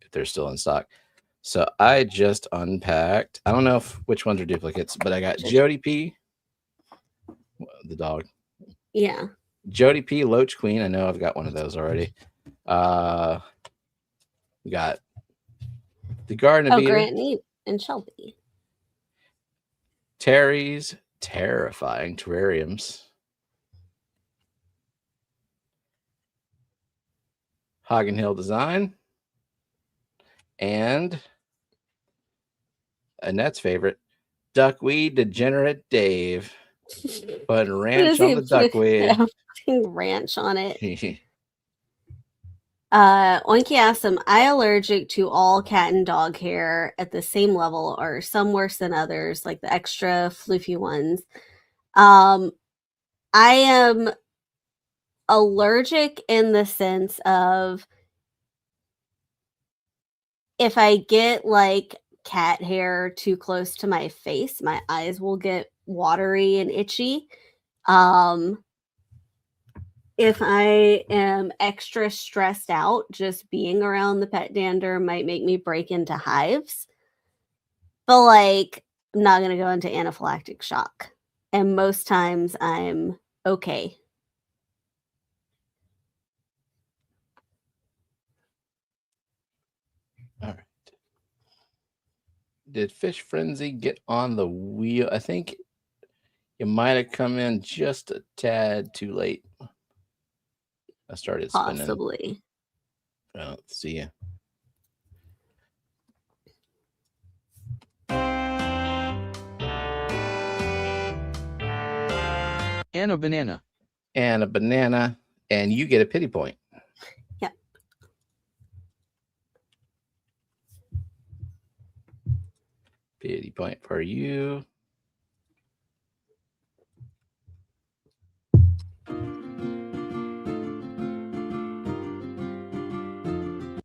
if they're still in stock. So I just unpacked. I don't know which ones are duplicates, but I got Jodi P, the dog. Yeah. Jodi P, Loach Queen. I know I've got one of those already. We got the Garden of Eden. Grant and Shelby. Terry's Terrifying Terrariums. Hagen Hill Design. And Annette's favorite, Duckweed Degenerate Dave. Putting ranch on the duckweed. Ranch on it. Oinky asked him, I allergic to all cat and dog hair at the same level, or some worse than others, like the extra floofy ones. I am allergic in the sense of if I get like cat hair too close to my face, my eyes will get watery and itchy. If I am extra stressed out, just being around the pet dander might make me break into hives. But like, I'm not going to go into anaphylactic shock. And most times I'm okay. All right. Did Fish Frenzy get on the wheel? I think you might have come in just a tad too late. I started spinning. Possibly. Well, see ya. And a banana. And a banana. And you get a pity point. Yep. Pity point for you.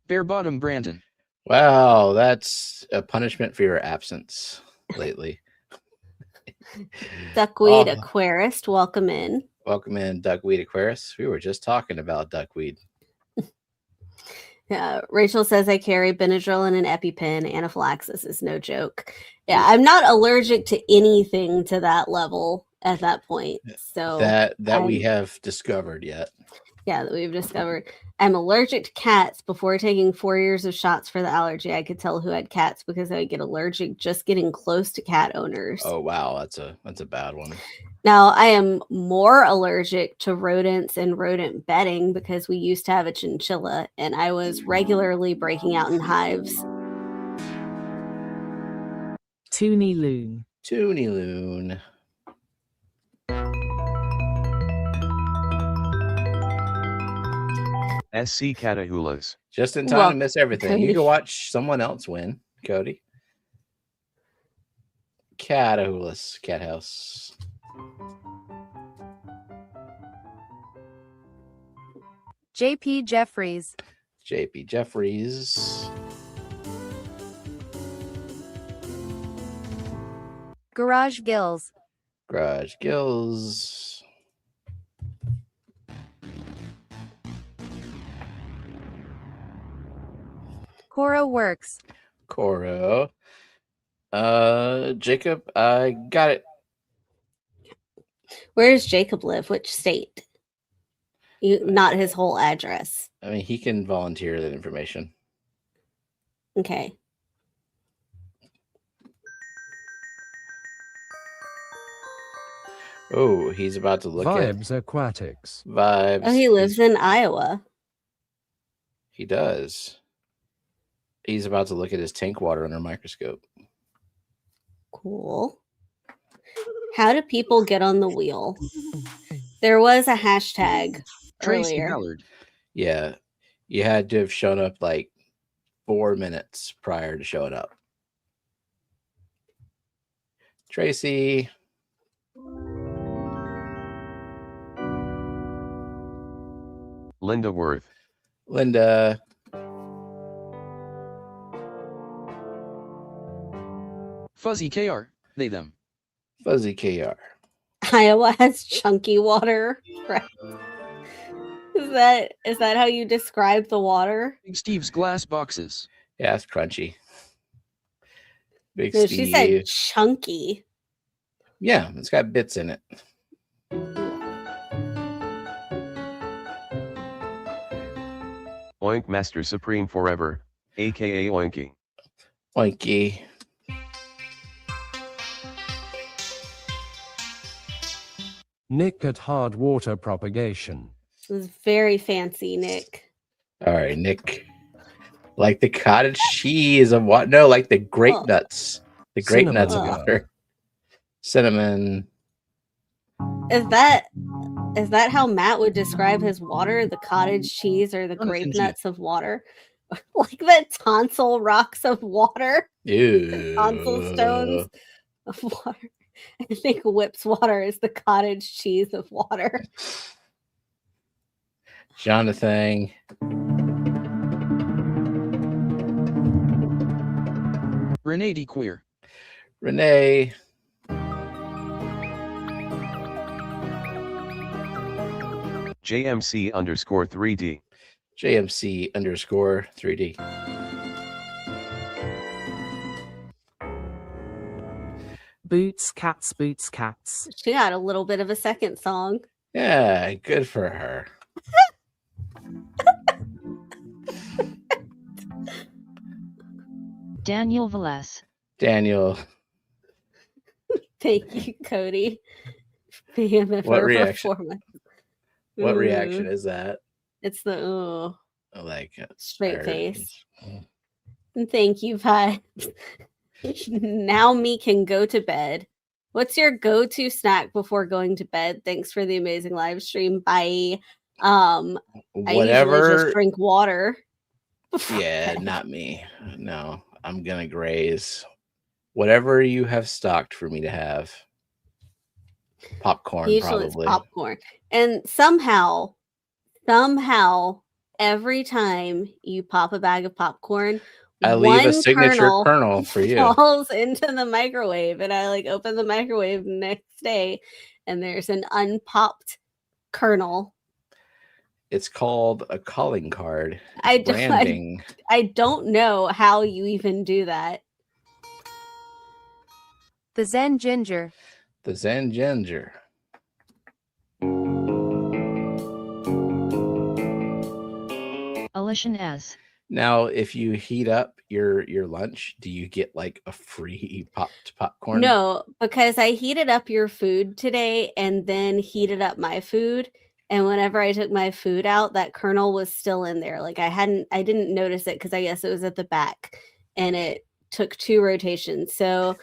BareBottomBranton. Wow, that's a punishment for your absence lately. Duckweed Aquarist, welcome in. Welcome in, Duckweed Aquarius. We were just talking about duckweed. Yeah, Rachel says I carry Benadryl and an EpiPen. Anaphylaxis is no joke. Yeah, I'm not allergic to anything to that level at that point. So that we have discovered yet. Yeah, that we've discovered. I'm allergic to cats. Before taking 4 years of shots for the allergy, I could tell who had cats because I would get allergic just getting close to cat owners. Oh wow, that's a bad one. Now I am more allergic to rodents and rodent bedding because we used to have a chinchilla and I was regularly breaking out in hives. ToonieLoon. ToonieLoon. SC Catahoulas. Just in time to miss everything. Cody. You can watch someone else win, Cody. Catahoulas, cat house. JP Jeffries. JP Jeffries. Garage Gills. Garage Gills. Coro Works. Coro. Jacob, I got it. Where does Jacob live? Which state? Not his whole address. I mean, he can volunteer that information. Okay. Oh, he's about to look at Vibes Aquatics. Vibes. Oh, he lives in Iowa. He does. He's about to look at his tank water under a microscope. Cool. How do people get on the wheel? There was a hashtag Tracy earlier. Ballard. Yeah. You had to have shown up like 4 minutes prior to showing up. Linda Wirth. Linda. FuzzyKR, they them. FuzzyKR. Iowa has chunky water. Right. Is that how you describe the water? BigSteve's glass boxes. Yeah, it's crunchy. Big No, Steve. she said chunky. Yeah, it's got bits in it. Oink Master Supreme Forever, aka Oinky. Oinky. Nick at Hard Water Propagation. It was very fancy, Nick. All right, Nick. Like the cottage cheese of what? No, like the grape Oh. nuts. The grape Cinnamon. nuts of water. Cinnamon. Is that how Matt would describe his water? The cottage cheese or the grape Jonathan G. nuts of water? Like the tonsil rocks of water? Ew. Tonsil stones of water. I think Whip's water is the cottage cheese of water. Jonathan. Renee D. Queer. Renee. JMC_3D. JMC_3D. Bootscatsbootscats. She got a little bit of a second song. Yeah, good for her. Daniel Velez. Daniel. Thank you, Cody. BMF What for reaction? 4 months. What Ooh, reaction is that? It's the ooh, Like straight or- face. And thank you, vibes. Now me can go to bed. What's your go-to snack before going to bed? Thanks for the amazing live stream. Bye. I usually Whatever. just drink water. Yeah, not me. No, I'm gonna graze. Whatever you have stocked for me to have. Popcorn, Usually it's probably. popcorn. And somehow, every time you pop a bag of popcorn, I leave a one signature kernel for you. falls into the microwave, and I like open the microwave next day, and there's an unpopped kernel. It's called a calling card. I It's branding. I don't know how you even do that. The Zen Ginger. The Zen Ginger. Alishan AS. Now, if you heat up your lunch, do you get like a free popped popcorn? No, because I heated up your food today and then heated up my food. And whenever I took my food out, that kernel was still in there. Like I didn't notice it because I guess it was at the back and it took 2 rotations. So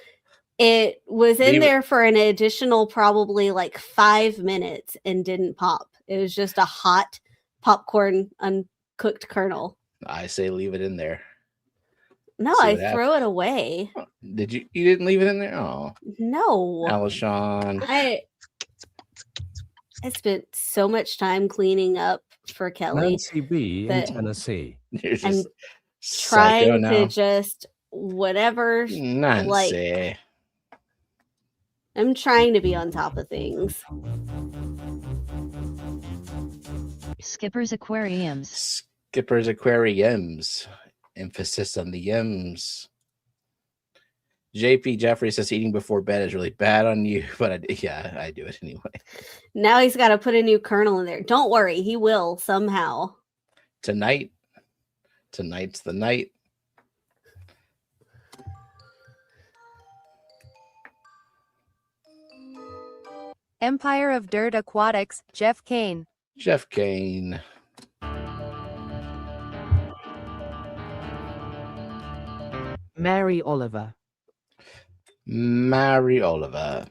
it was in Leave it- there for an additional probably like 5 minutes and didn't pop. It was just a hot popcorn uncooked kernel. I say leave it in there. No, See I what throw it away. Did you? You didn't leave it in there? Oh, No. Alishan. I spent so much time cleaning up for Kelly. Nancy B in that- Tennessee. You're I'm just psycho trying now. to just whatever. Nancy. I'm trying to be on top of things. Skipper's Aquariums. Skipper's Aquariums. Emphasis on the yums. JP Jeffrey says eating before bed is really bad on you, but I do it anyway. Now he's got to put a new kernel in there. Don't worry, he will somehow. Tonight's the night. Empire of Dirt Aquatics. Jeff Kane. Jeff Kane. Mary Oliver. Mary Oliver.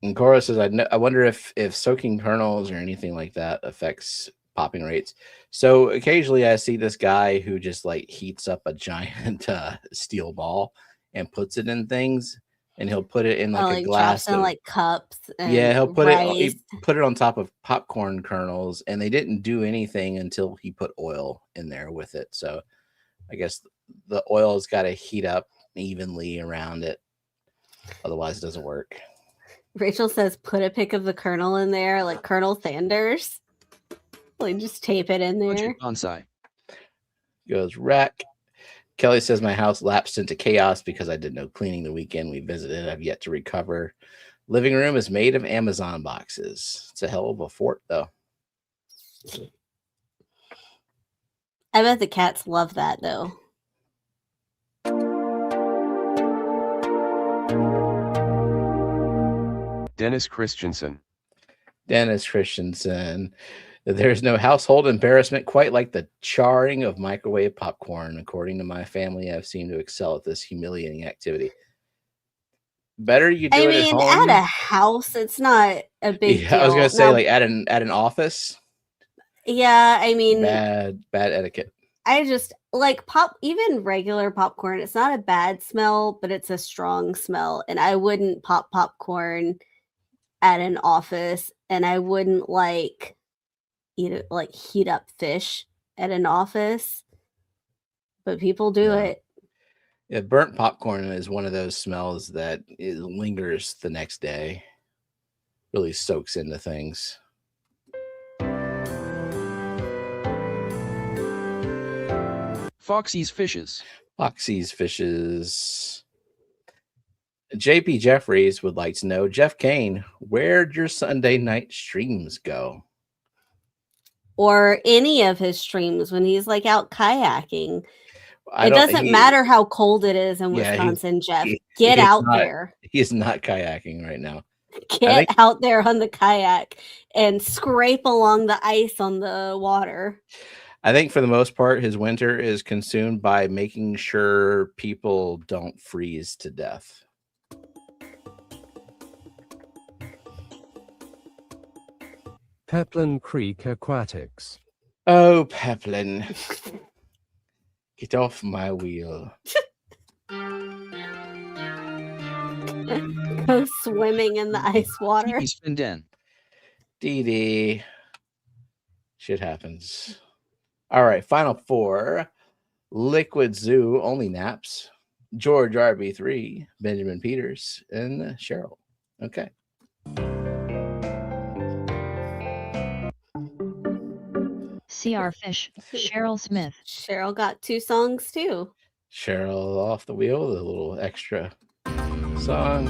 And Cora says, I wonder if soaking kernels or anything like that affects popping rates. So occasionally I see this guy who just like heats up a giant steel ball and puts it in things. and he'll put it in like a like glass drops in of, like cups and yeah, he'll put rice. he put it on top of popcorn kernels, and they didn't do anything until he put oil in there with it. So I guess the oil's got to heat up evenly around it, otherwise it doesn't work. Rachel says put a pic of the Colonel in there, like Colonel Sanders. Like just tape it in there. Budget bonsai. Goes rack. Kelly says my house lapsed into chaos because I did no cleaning the weekend we visited. I've yet to recover. Living room is made of Amazon boxes. It's a hell of a fort, though. I bet the cats love that, though. Dennis Christensen. Dennis Christensen. There's no household embarrassment quite like the charring of microwave popcorn. According to my family, I've seemed to excel at this humiliating activity. Better you do it at home. At a house, it's not a big deal. I was gonna say, like at an office. Yeah, I mean, bad etiquette. I just like even regular popcorn. It's not a bad smell, but it's a strong smell, and I wouldn't pop popcorn at an office, and I wouldn't like heat up fish at an office, but people do it. Yeah, burnt popcorn is one of those smells that it lingers the next day. Really soaks into things. Foxie's fishes. Foxie's fishes. JP Jeffries would like to know, Jeff Kane, where'd your Sunday night streams go? Or any of his streams when he's like out kayaking. It doesn't matter how cold it is in Wisconsin, Jeff. Get out there. He's not kayaking right now. Get out there on the kayak and scrape along the ice on the water. I think for the most part, his winter is consumed by making sure people don't freeze to death. Peplin Creek Aquatics. Oh, Peplin. Get off my wheel. Go swimming in the ice water. Didi's finned in. Didi. Shit happens. All right, final four. Liquid Zoo only naps. George RB3, Benjamin Peters, and Cheryl. Okay. CRPhish, Cheryl Smith. Cheryl got 2 songs too. Cheryl off the wheel, the little extra song.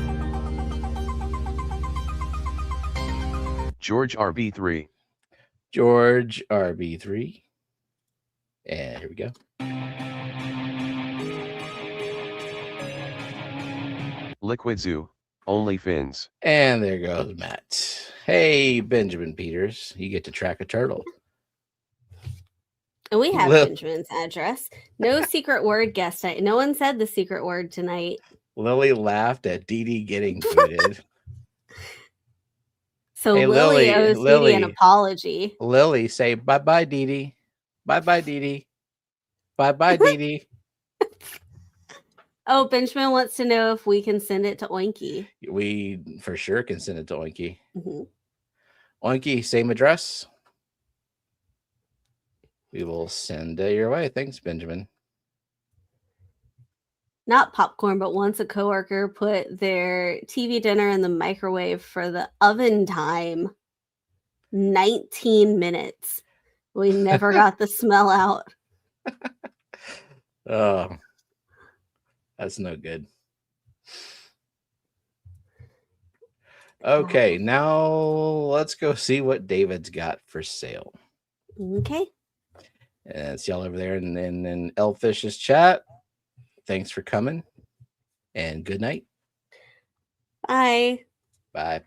George RB3. George RB3. And here we go. Liquid Zoo, only fins. And there goes Matt. Hey, Benjamin Peters, you get to track a turtle. And we have Benjamin's address. No secret word guest night. No one said the secret word tonight. Lily laughed at Didi getting booted. So hey, Lily owes Didi an apology. Lily, say bye-bye, Didi. Bye-bye, Didi. Bye-bye, Didi. Oh, Benjamin wants to know if we can send it to Oinky. We for sure can send it to Oinky. Mm-hmm. Oinky, same address. We will send it your way. Thanks, Benjamin. Not popcorn, but once a coworker put their TV dinner in the microwave for the oven time. 19 minutes. We never got the smell out. Oh, that's no good. Okay, now let's go see what David's got for sale. Okay. And it's y'all over there in Elfish's chat. Thanks for coming, and good night. Bye. Bye.